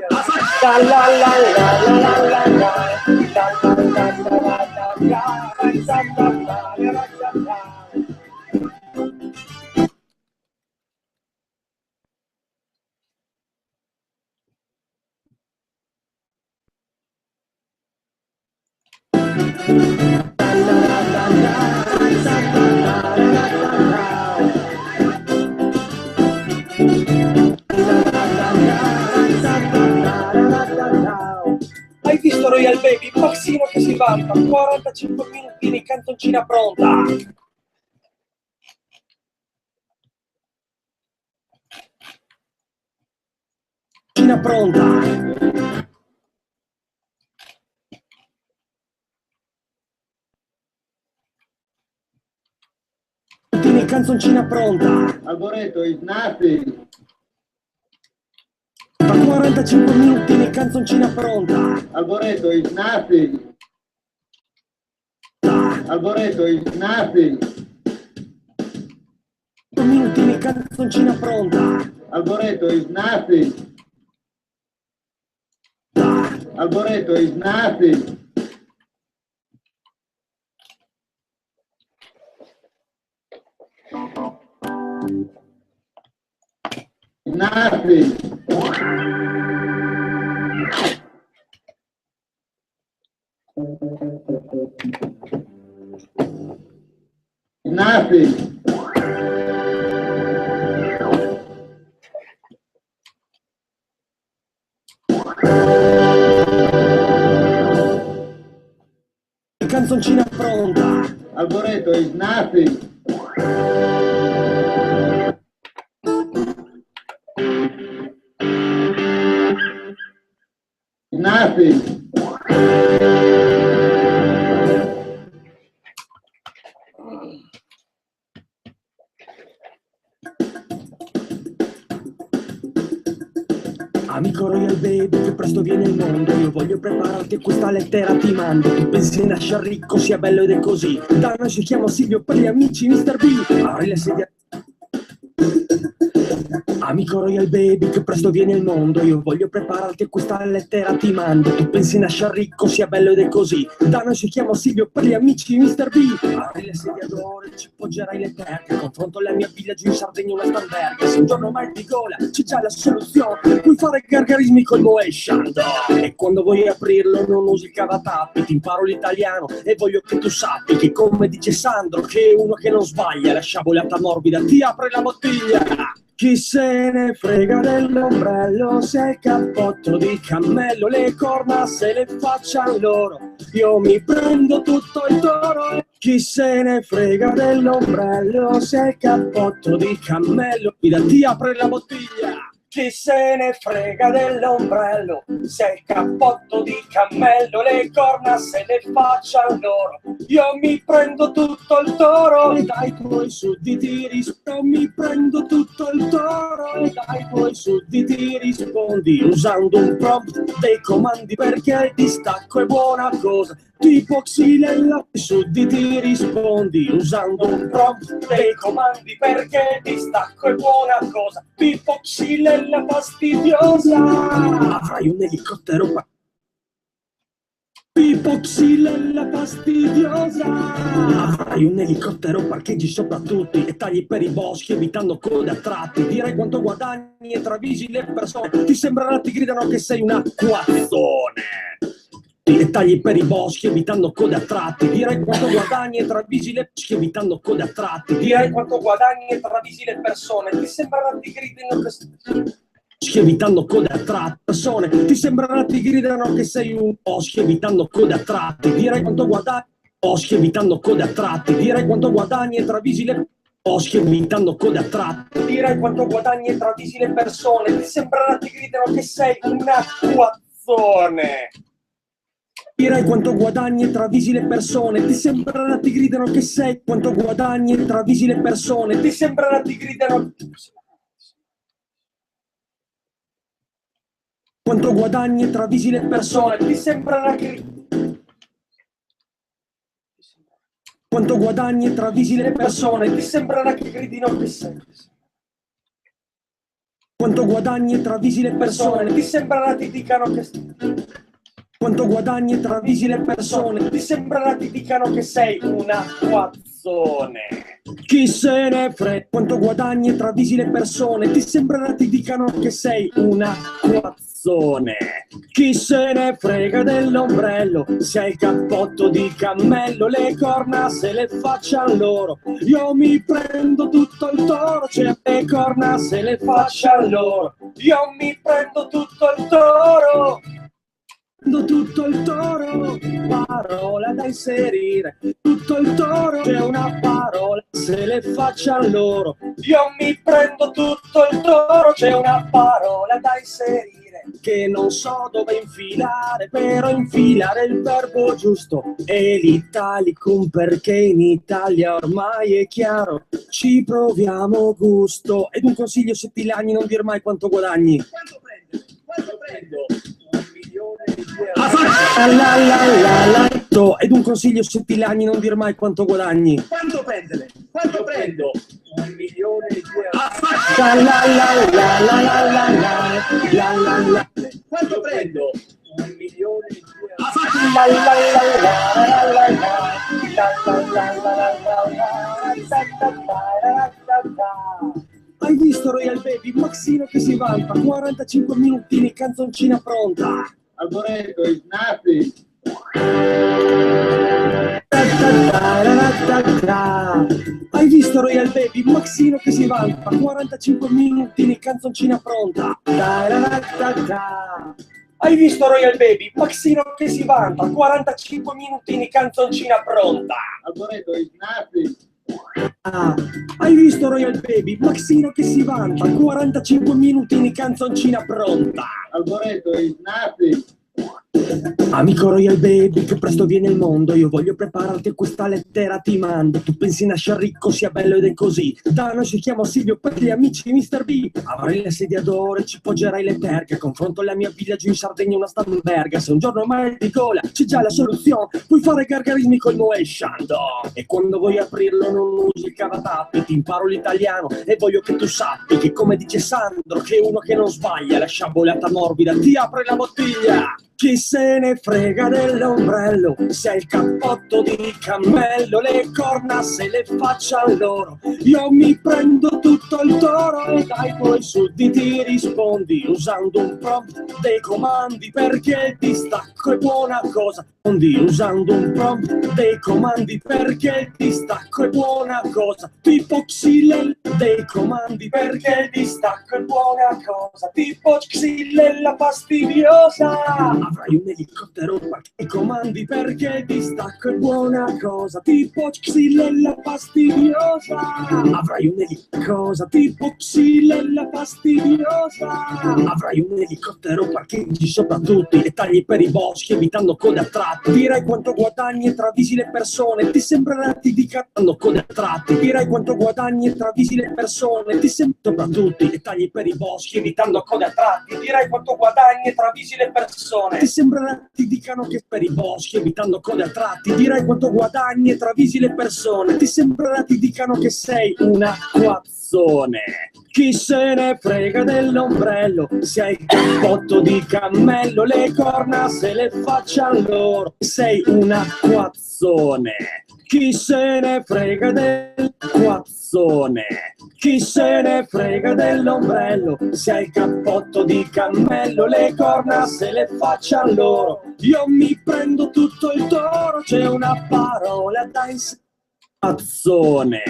si valuta 45 minutini, canzoncina pronta. Canzoncina pronta. Canzoncina pronta. Alboreto, is nothing. Tra 45 minuti, canzoncina pronta. Alboreto, is nothing. Alboreto, is nothing. 5 minuti, canzoncina pronta. Alboreto, is nothing. Alboreto, is nothing. Nothing. Nothing. Canzoncina pronta. Alboreto, is nothing. Nothing. Amico Royal Baby, che presto viene il mondo. Io voglio prepararti questa lettera, ti mando. Tu pensi di nascere ricco, sia bello ed è così. Da noi si chiama Silvio, per gli amici Mr. B. Apri le sedie. Amico Royal Baby, che presto viene il mondo. Io voglio prepararti questa lettera, ti mando. Tu pensi nascere ricco, sia bello ed è così. Da noi si chiama Silvio, per gli amici Mr. B. Apri le sedie d'oro e ci poggerai le terre. Confronto la mia villa giù in Sardegna, una Stamberga. Se un giorno mai di gola, c'è già la soluzione. Puoi fare gargarismi col Moe Chandon. E quando vuoi aprirlo non usi il cavatappi. Ti imparo l'italiano e voglio che tu sappi che, come dice Sandro, che uno che non sbaglia, la sciabolata morbida ti apre la bottiglia. Chi se ne frega dell'ombrello, se il cappotto di cammello, le corna se le facciano loro, io mi prendo tutto il toro. Chi se ne frega dell'ombrello, se il cappotto di cammello, ti apre la bottiglia. Chi se ne frega dell'ombrello, se il cappotto di cammello, le corna se le facciano loro, io mi prendo tutto il toro. E dai tuoi sudditi rispondi, mi prendo tutto il toro. E dai tuoi sudditi rispondi usando un prompt dei comandi, perché il distacco è buona cosa. Tipo Xylella, i sudditi rispondi usando un prompt dei comandi, perché il distacco è buona cosa. Tipo Xylella fastidiosa. Avrai un elicottero Pippo Xylella fastidiosa. Avrai un elicottero, parcheggi sopra tutti e tagli per i boschi evitando code a tratti. Direi quanto guadagni e travisi le persone, ti sembrerà ti gridano che sei un acquazzone. E tagli per i boschi evitando code a tratti. Direi quanto guadagni e travisi le boschi evitando code a tratti. Direi quanto guadagni e travisi le persone, ti sembrerà ti gridano che evitando code a tratti. Persone, ti sembrerà ti gridano che sei un boschi evitando code a tratti. Direi quanto guadagni boschi evitando code a tratti. Direi quanto guadagni e travisi le boschi evitando code a tratti. Direi quanto guadagni e travisi le persone, ti sembrerà ti gridano che sei un acquazzone. Direi quanto guadagni e travisi le persone, ti sembrerà ti gridano che sei. Quanto guadagni e travisi le persone, ti sembrerà ti gridano. Quanto guadagni e travisi le persone, ti sembrerà che. Quanto guadagni e travisi le persone, ti sembrerà che gridino che sei. Quanto guadagni e travisi le persone, ti sembrerà ti dicano che. Quanto guadagni e travisi le persone, ti sembrerà ti dicano che sei un acquazzone. Chi se ne frega. Quanto guadagni e travisi le persone, ti sembrerà ti dicano che sei un acquazzone. Chi se ne frega dell'ombrello, se hai il cappotto di cammello, le corna se le facciano loro, io mi prendo tutto il toro. Cioè le corna se le facciano loro, io mi prendo tutto il toro. tutto il toro, parola da inserire, tutto il toro, c'è una parola, se le faccia loro. Io mi prendo tutto il toro, c'è una parola da inserire, che non so dove infilare, però infilare il verbo giusto. E l'Italicum, perché in Italia ormai è chiaro, ci proviamo gusto. Ed un consiglio, se ti lagni, non dir mai quanto guadagni. Quanto prende? Quanto prendo? 1 milione di euro. Ed un consiglio, se ti lagni, non dir mai quanto guadagni. Quanto prendere? Quanto prendo? 1 milione di euro. Quanto prendo? 1 milione di euro. Hai visto Royal Baby? Maxino che si vanta, 45 minutini, canzoncina pronta. Alboreto, is nothing. Hai visto Royal Baby? Maxino che si vanta, 45 minutini, canzoncina pronta. Hai visto Royal Baby? Maxino che si vanta, 45 minutini, canzoncina pronta. Alboreto, is nothing. Hai visto Royal Baby? Maxino che si vanta, 45 minutini, canzoncina pronta. Alboreto, is nothing. Amico Royal Baby, che presto viene il mondo, io voglio prepararti a questa lettera, ti mando. Tu pensi nascer ricco, sia bello ed è così. Da noi si chiama Silvio, per gli amici di Mr. B. Avrai le sedie d'oro e ci poggerai le perche. Confronto la mia villa giù in Sardegna, una Stamberga. Se un giorno mai di gola, c'è già la soluzione. Puoi fare gargarismi col Moe Shandong. E quando vuoi aprirlo non usi il cavatappi. Ti imparo l'italiano e voglio che tu sappi che, come dice Sandro, che uno che non sbaglia, la sciabolata morbida ti apre la bottiglia. Chi se ne frega dell'ombrello, se hai il cappotto di cammello, le corna se le faccia loro. Io mi prendo tutto il toro e dai tuoi sudditi rispondi usando un prompt dei comandi, perché il distacco è buona cosa. Usando un prompt dei comandi, perché il distacco è buona cosa. Tipo Xylella dei comandi, perché il distacco è buona cosa. Tipo Xylella fastidiosa. Avrai un elicottero dei comandi, perché il distacco è buona cosa. Tipo Xylella fastidiosa. Avrai un cosa tipo Xylella fastidiosa. Avrai un elicottero, parcheggi sopra tutti e tagli per i boschi evitando code a tratti. Dirai quanto guadagni e travisi le persone, ti sembrerà ti dica code a tratti. Dirai quanto guadagni e travisi le persone, ti sembra sopra tutti e tagli per i boschi evitando code a tratti. Dirai quanto guadagni e travisi le persone, ti sembrerà ti dicano che per i boschi evitando code a tratti. Dirai quanto guadagni e travisi le persone, ti sembrerà ti dicano che sei una quazzone. Chi se ne frega dell'ombrello, se hai il cappotto di cammello, le corna se le faccia loro, sei una quazzone. Chi se ne frega del quazzone, chi se ne frega dell'ombrello, se hai il cappotto di cammello, le corna se le faccia loro. Io mi prendo tutto il toro, c'è una parola da inserire. Quazzone.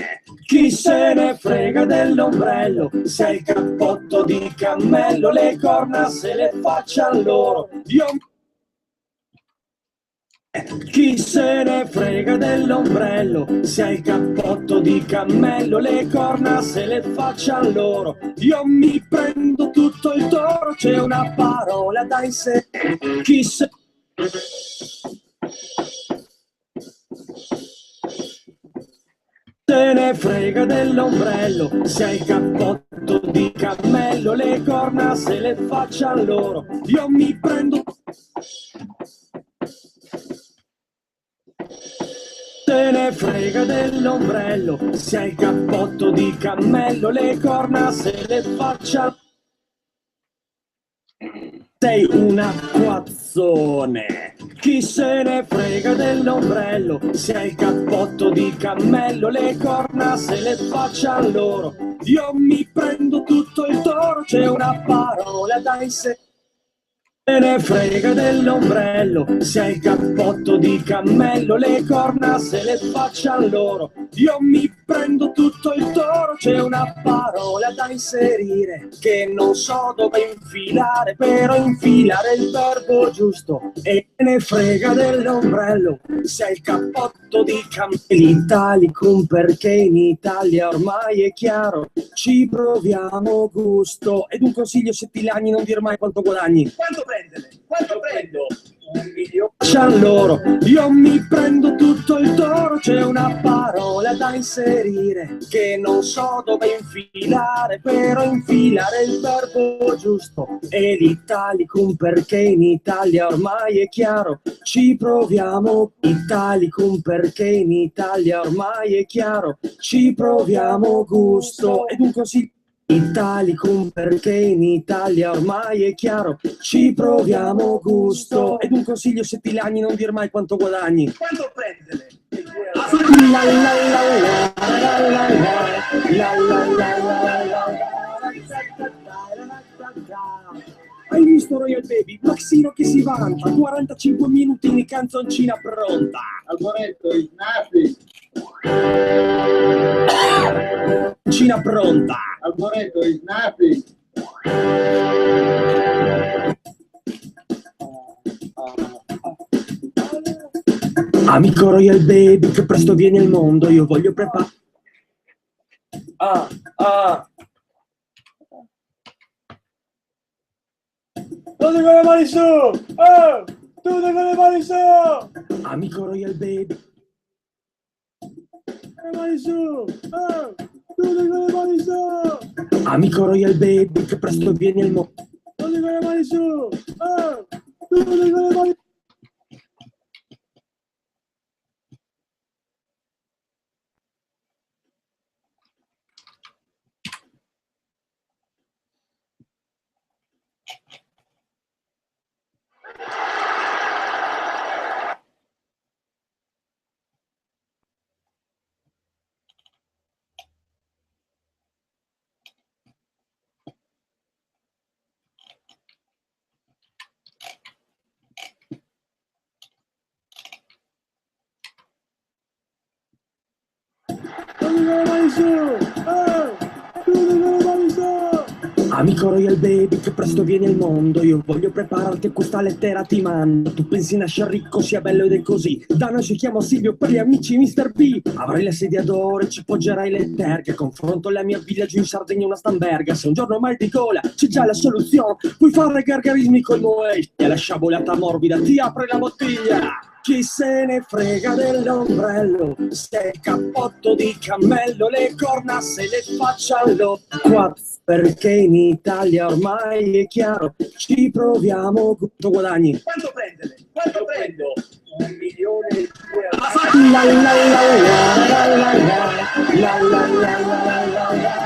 Chi se ne frega dell'ombrello, se hai il cappotto di cammello, le corna se le faccia loro. Io... Chi se ne frega dell'ombrello, se hai il cappotto di cammello, le corna se le faccia loro. Io mi prendo tutto il toro, c'è una parola da inserire. Chi se... Se ne frega dell'ombrello, se hai il cappotto di cammello, le corna se le faccia loro. Io mi prendo... Se ne frega dell'ombrello, se hai il cappotto di cammello, le corna se le faccia... Sei una quazzone. Chi se ne frega dell'ombrello, se hai il cappotto di cammello, le corna se le faccia loro. Io mi prendo tutto il toro, c'è una parola da inserire. Se ne frega dell'ombrello, se il cappotto di cammello, le corna se le facciano loro. Io mi prendo tutto il toro, c'è una parola da inserire che non so dove infilare, però infilare il verbo giusto. E se ne frega dell'ombrello, se il cappotto di cammello, Italicum, perché in Italia ormai è chiaro, ci proviamo gusto. Ed un consiglio, se ti lagni, non dir mai quanto guadagni. Quanto prendere? Quanto prendo? 1 milione. C'ha loro, io mi prendo tutto il toro, c'è una parola da inserire che non so dove infilare, però infilare il verbo giusto. E l'Italicum, perché in Italia ormai è chiaro, ci proviamo. Italicum, perché in Italia ormai è chiaro, ci proviamo gusto. Ed un consiglio, Italicum, perché in Italia ormai è chiaro, ci proviamo gusto. Ed un consiglio, se ti lagni, non dir mai quanto guadagni. Quanto prendere? La la la la la la la la la la la. Hai visto Royal Baby? Maxino che si vanta, 45 minuti di canzoncina pronta. Alboreto, il Nafi. Canzoncina pronta. Alboreto, il Nafi. Amico Royal Baby, che presto viene il mondo, io voglio preparare. Tutti con le mani su! Oh! Tutti con le mani su! Amico Royal Baby. Le mani su! Oh! Tutti con le mani su! Amico Royal Baby, che presto viene il mondo. Tutti con le mani su! Oh! Tutti con le mani su! Amico Royal Baby, che presto viene il mondo, io voglio prepararti a questa lettera, ti mando. Tu pensi nascer ricco, sia bello ed è così. Da noi si chiama Silvio, per gli amici Mr. B. Avrai la sedia d'oro e ci poggerai le terche. Confronto la mia villa giù in Sardegna, una stamberga. Se un giorno mal di gola, c'è già la soluzione. Puoi fare gargarismi col Moe e la sciabolata morbida ti apre la bottiglia. Chi se ne frega dell'ombrello, se il cappotto di cammello, le corna se le facciano qua, perché in Italia ormai è chiaro, ci proviamo, quanto guadagni? Quanto prendere? Quanto prendo? 1 milione di euro. La la la la la la la la la la.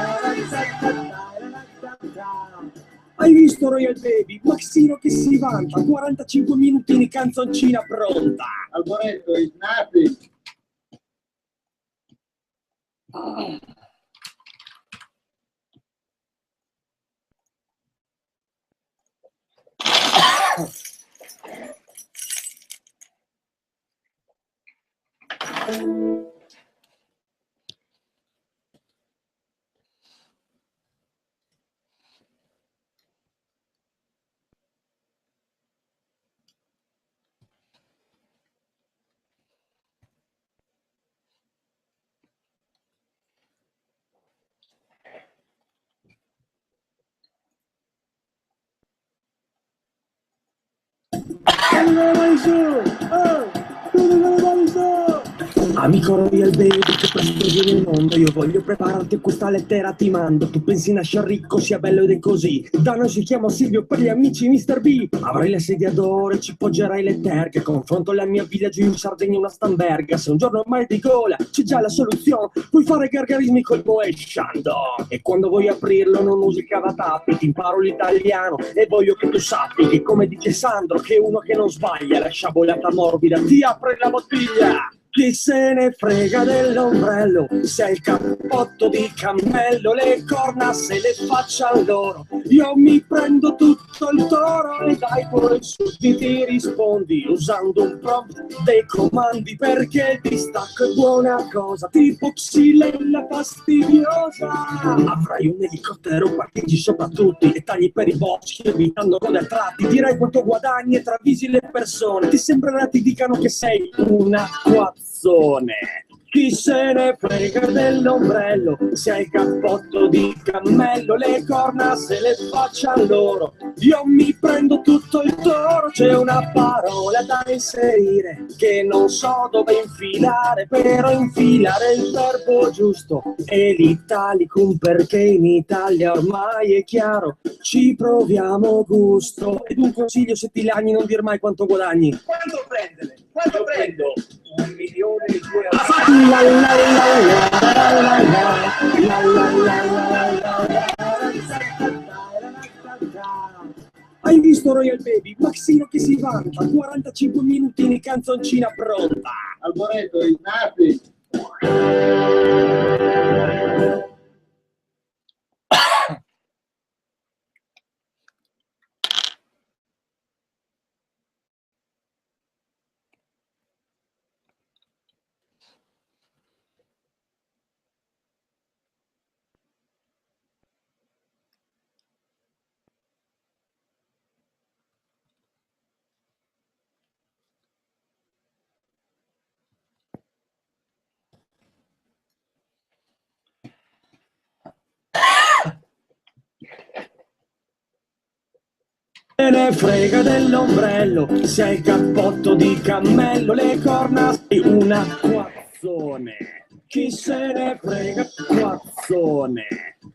Hai visto Royal Baby? Maxino che si vanta, 45 minuti di canzoncina pronta. Alboreto, il Nafi. Amico Royal Baby, che presto viene il mondo, io voglio prepararti questa lettera, ti mando. Tu pensi nascer ricco, sia bello ed è così. Da noi si chiama Silvio, per gli amici Mr. B. Avrai la sedia d'oro e ci poggerai le terche. Confronto la mia villa giù in Sardegna, una stamberga. Se un giorno mai di gola, c'è già la soluzione. Puoi fare gargarismi col Moe Shandong. E quando vuoi aprirlo non usi il cavatappi, ti imparo l'italiano e voglio che tu sappi che, come dice Sandro, che uno che non sbaglia, la sciabolata morbida ti apre la bottiglia. Chi se ne frega dell'ombrello, se il cappotto di cammello, le corna se le facciano loro. Io mi prendo tutto tutto il toro e dai poi sudditi ti rispondi usando un prompt dei comandi, perché il distacco è buona cosa, tipo xylella fastidiosa. Avrai un elicottero, parcheggi sopra tutti e tagli per i boschi evitando code a tratti. Direi quanto guadagni e travisi le persone, ti sembrerà ti dicano che sei un acquazzone. Chi se ne frega dell'ombrello, se hai il cappotto di cammello, le corna se le facciano loro. Io mi prendo tutto il toro, c'è una parola da inserire che non so dove infilare, però infilare il verbo giusto è l'italicum, perché in Italia ormai è chiaro, ci proviamo gusto. Ed un consiglio: se ti lagni non dir mai quanto guadagni. Quanto prendere? Quanto prendo? 1 milione e 2 Hai visto Royal Baby? Maxino che si vanta, 45 minutini, canzoncina pronta. Alboreto, i nati. Se ne frega dell'ombrello, se hai il cappotto di cammello, le corna sei un acquazzone. Chi se ne frega acquazzone?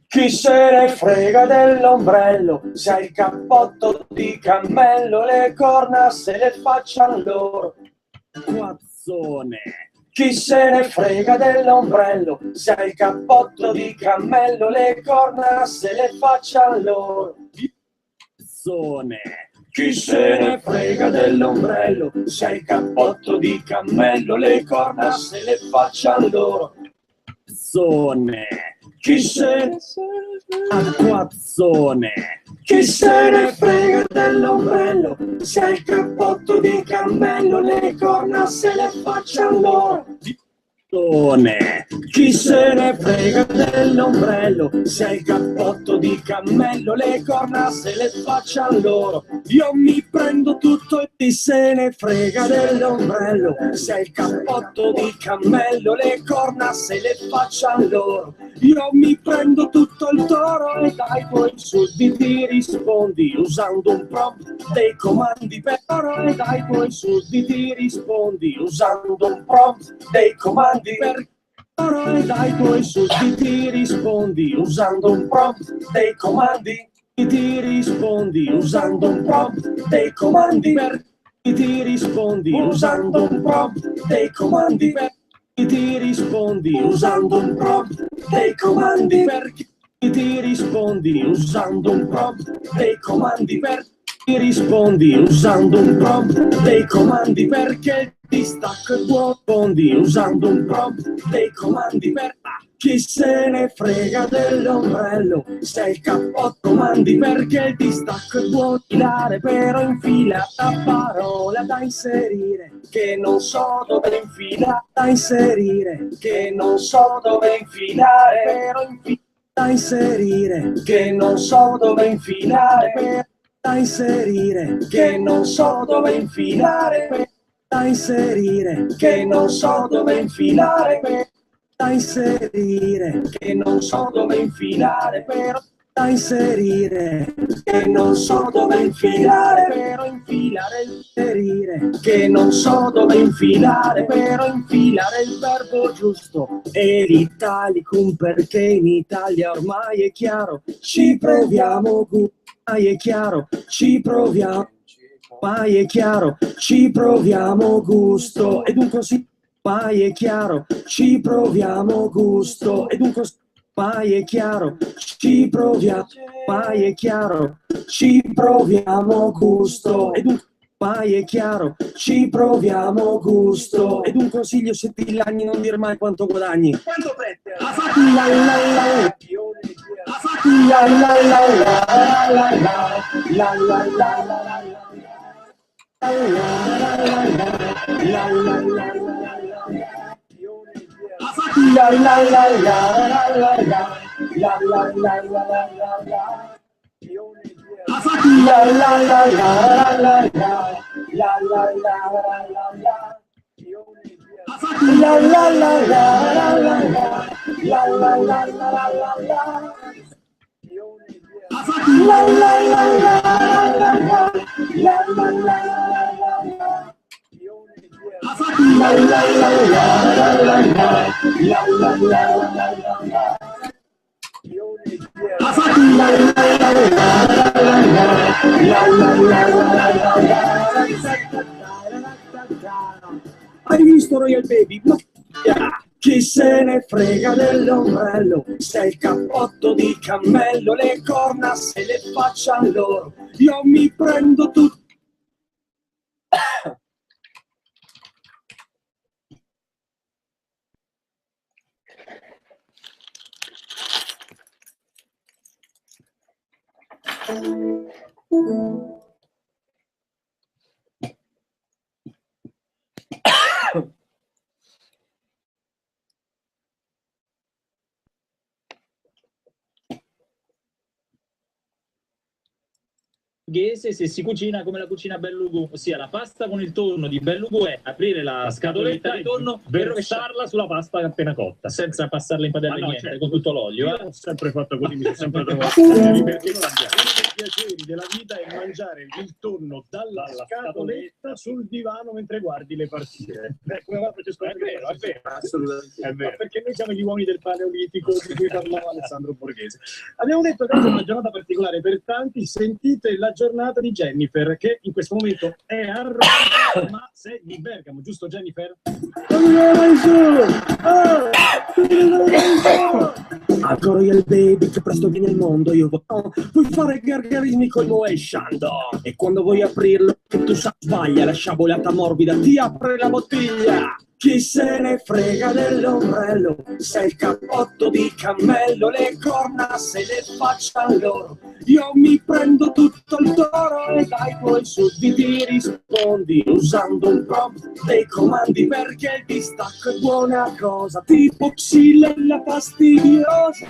Chi se ne frega dell'ombrello, se hai il cappotto di cammello, le corna se le facciano loro. Acquazzone. Chi se ne frega dell'ombrello, se hai il cappotto di cammello, le corna se le facciano loro. Chi se ne frega dell'ombrello, se hai il cappotto di cammello, le corna se le facciano loro. Chi se ne acquazzone. Chi se ne frega dell'ombrello, se hai il cappotto di cammello, le corna se le facciano loro. Chi se ne frega dell'ombrello, se hai il cappotto di cammello, le corna se le facciano loro. Io mi prendo tutto e chi se ne frega dell'ombrello, se hai il cappotto di cammello, le corna se le facciano loro. Io mi prendo tutto il toro e dai poi sudditi rispondi usando un prompt dei comandi, però e dai poi sudditi rispondi usando un prompt dei comandi. Per ora e dai tuoi sudditi rispondi usando un prompt dei comandi. Ti rispondi usando un prompt dei comandi. Per ti rispondi usando un prompt dei comandi. Per ti rispondi usando un prompt dei comandi. Per ti rispondi usando un prompt dei comandi. Per ti rispondi usando un prompt dei comandi, perché il distacco è buono. Rispondi usando un prompt dei comandi, per chi se ne frega dell'ombrello, se il cappotto comandi, perché il distacco è buono. Filare però infila la parola da inserire, che non so dove infilare, da inserire, che non so dove infilare, però infila da inserire, che non so dove infilare, però da inserire, che non so dove infilare, da inserire, che non so dove infilare, da inserire, che non so dove infilare, però da inserire, che non so dove infilare, però infilare, inserire, che non so dove infilare, però infilare il verbo giusto e l'italicum, perché in Italia ormai è chiaro, ci proviamo. È chiaro, ci proviamo, mai è chiaro, ci proviamo gusto. Ed un così, mai è chiaro, ci proviamo gusto. Ed un così, mai è chiaro, ci proviamo, mai è chiaro, ci proviamo gusto. Ed un mai è chiaro, ci proviamo gusto. Ed un consiglio: se ti lagni non dir mai quanto guadagni. Quanto prende? La Hai visto Royal Baby? Ma chi se ne frega dell'ombrello? Se il cappotto di cammello, le corna se le faccia loro. Io mi prendo tutto. Se si cucina come la cucina Bellugu, ossia la pasta con il tonno di Bellugu è aprire la scatoletta di tonno e rovesciarla sulla pasta appena cotta, senza passarla in padella niente, certo. con tutto l'olio. Io ho sempre fatto così, mi sono sempre trovato bene, perché uno dei piaceri della vita è mangiare il tonno dalla scatoletta sul divano mentre guardi le partite. Come va, Francesco? È vero, Assolutamente. è vero. Perché noi siamo gli uomini del paleolitico di cui parlava Alessandro Borghese. Abbiamo detto che oggi è una giornata particolare per tanti, sentite la giornata di Jennifer, che in questo momento è a Roma, ma sei di Bergamo, giusto Jennifer? Ecco Royal Baby che presto viene il mondo, io vuoi fare gargarismi col Moe Shandong, e quando vuoi aprirlo che tu sbaglia, la sciabolata morbida ti apre la bottiglia. Chi se ne frega dell'ombrello? Se il cappotto di cammello, le corna se le faccia loro. Io mi prendo tutto il toro e dai poi sudditi rispondi usando un prompt dei comandi, perché il distacco è buona cosa, tipo xylella fastidiosa.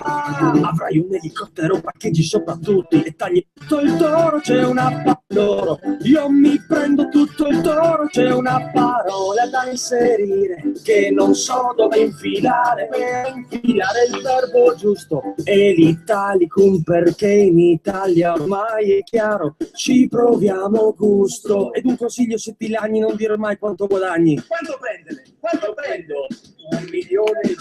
Avrai un elicottero, parcheggi sopra tutti e tagli tutto il toro, c'è una loro. Io mi prendo tutto il toro, c'è una parola da inserire che non so dove infilare per infilare il verbo giusto, e l'italicum perché in Italia ormai è chiaro, ci proviamo gusto. Ed un consiglio, se ti lagni non dire mai quanto guadagni. Quanto prendere? Quanto prendo? 1 milione di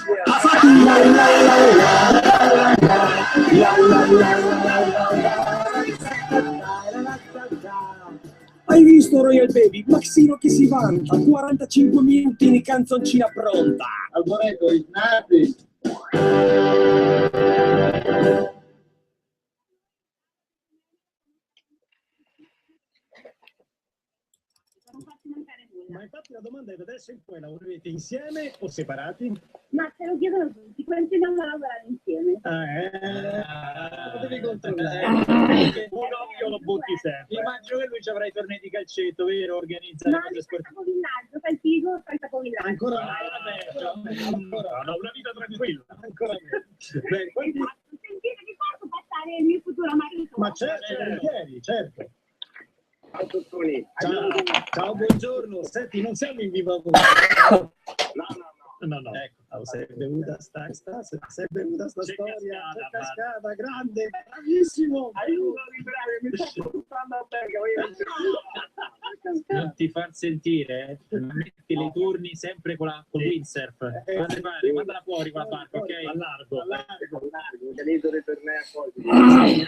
Hai visto Royal Baby? Maxino che si vanta, 45 minuti di canzoncina pronta. Alboreto, Ignati. Ma infatti la domanda è: da adesso in poi lavorerete insieme o separati? Ma se lo chiedono tutti, continuiamo a lavorare insieme. Lo devi controllare. Perché un occhio lo butti sempre. Immagino che lui ci avrà i tornei di calcetto, vero? Organizza No, le cose il sportive. capovillaggio, fai il figo, fai il capovillaggio. Ancora Ancora una vita tranquilla. Ancora meno. Bene, quindi, Sentite che posso passare il mio futuro marito? ma certo, volentieri, certo. Ciao. Ciao, buongiorno. Senti, non siamo in viva voce. No. Ecco, sei bevuta sta storia. C'è cascata, grande, bravissimo. Mi sto buttando a Non ti far sentire, metti le turni sempre con il windsurf. Quando pare, mandala fuori con la barca, ok? Allargo. Organizzare tornei a poi.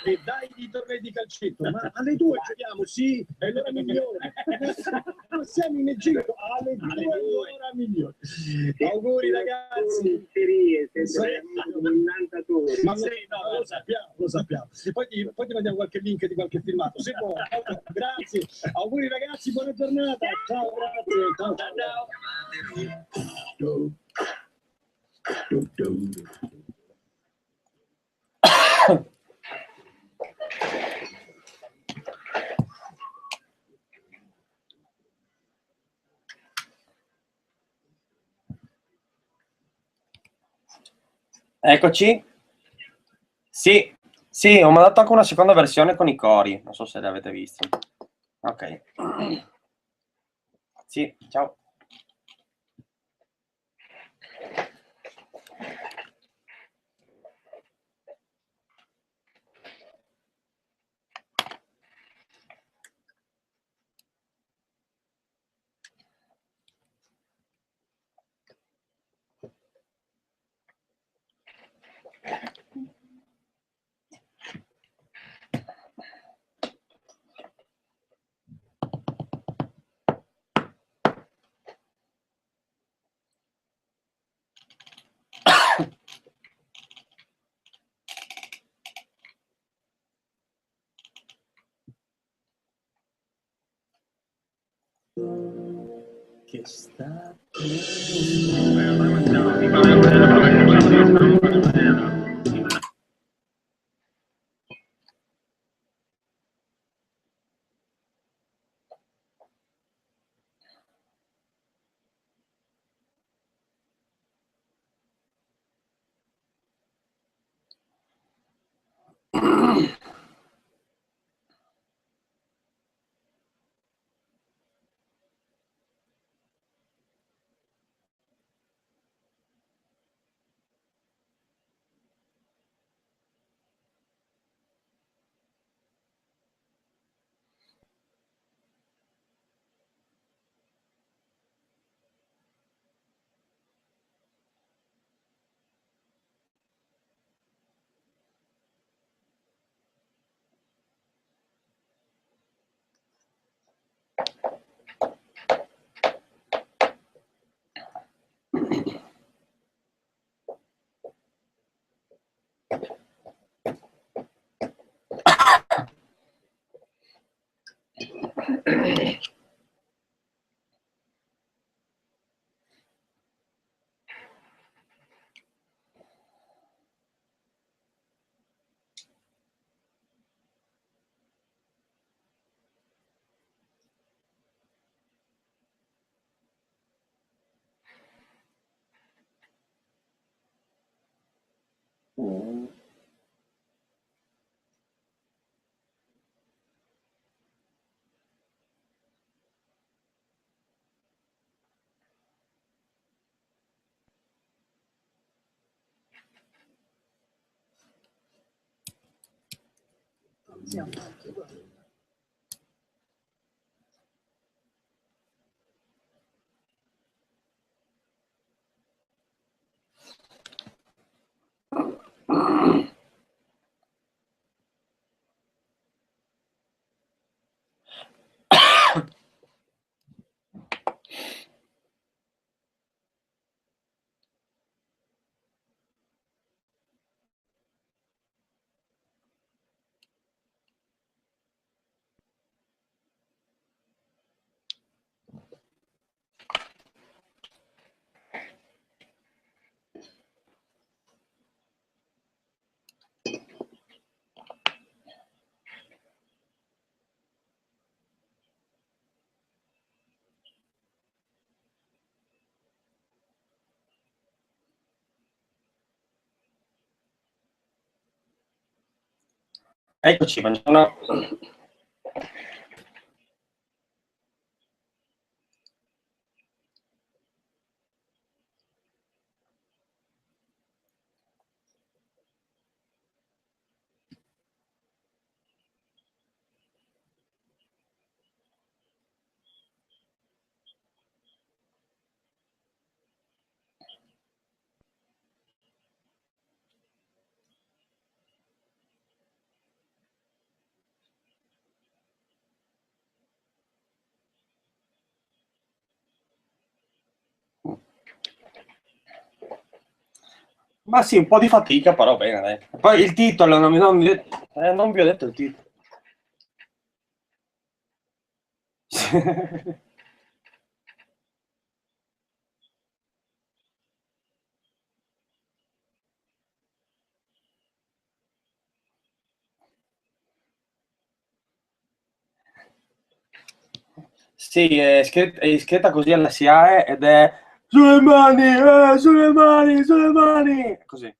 E dai i tornei di calcetto, ma alle 2 giochiamo, sì, è l'ora migliore. Siamo in Egitto, alle 2 è l'ora migliore. Auguri ragazzi. Ma sì, no, lo sappiamo. Poi ti mandiamo qualche link di qualche filmato. Se vuoi. Grazie. Auguri ragazzi, buona giornata. Ciao, grazie. Ciao. Eccoci. Sì, sì, ho mandato anche una seconda versione con i cori, non so se l'avete visto. Ok. Sì, ciao. Che sta... Eccoci, buongiorno. Ma sì, un po' di fatica, però bene, dai. Poi il titolo, non vi ho detto il titolo. Sì, è iscritta così alla SIAE ed è sulle mani, sulle mani, sulle mani, così.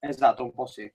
Esatto, un po' sì.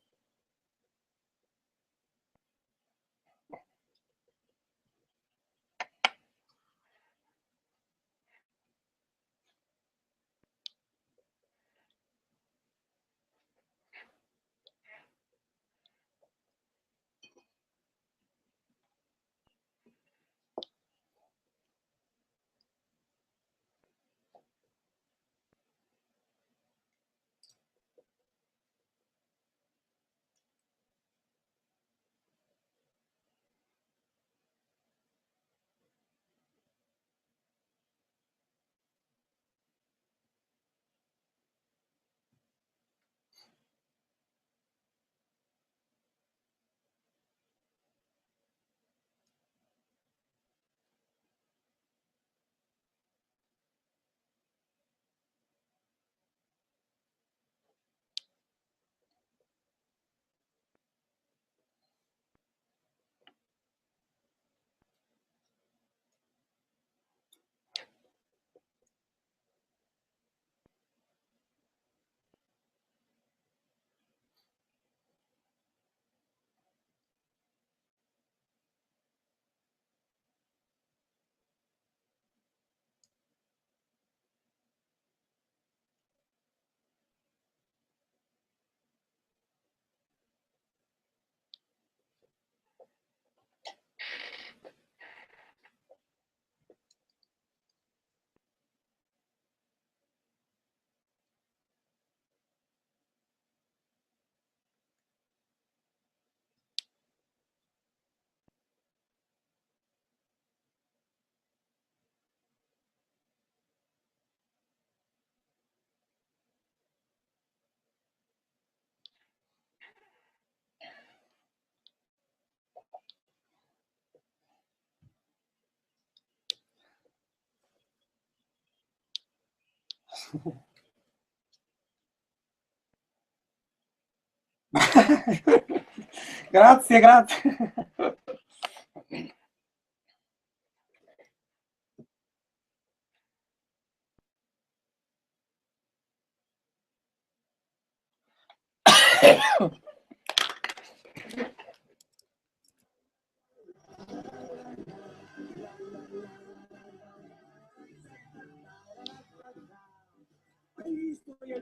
Grazie, grazie.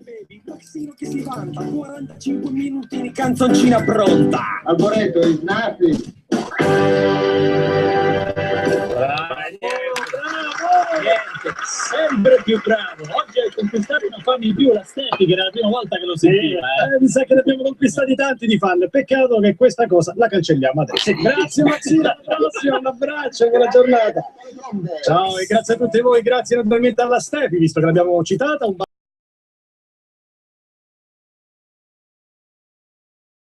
Baby, Maxino che si vanta, 45 minuti di canzoncina pronta. Alboreto, is nothing. Niente, sempre più bravo. Oggi hai conquistato una fan in più, la Steffi, che era la prima volta che lo sentiva. Mi sa che ne abbiamo conquistati tanti di fan. Peccato che questa cosa la cancelliamo adesso. Grazie Maxino, alla prossima, un abbraccio, buona giornata. Ciao e grazie a tutti voi, grazie naturalmente alla Steffi, visto che l'abbiamo citata.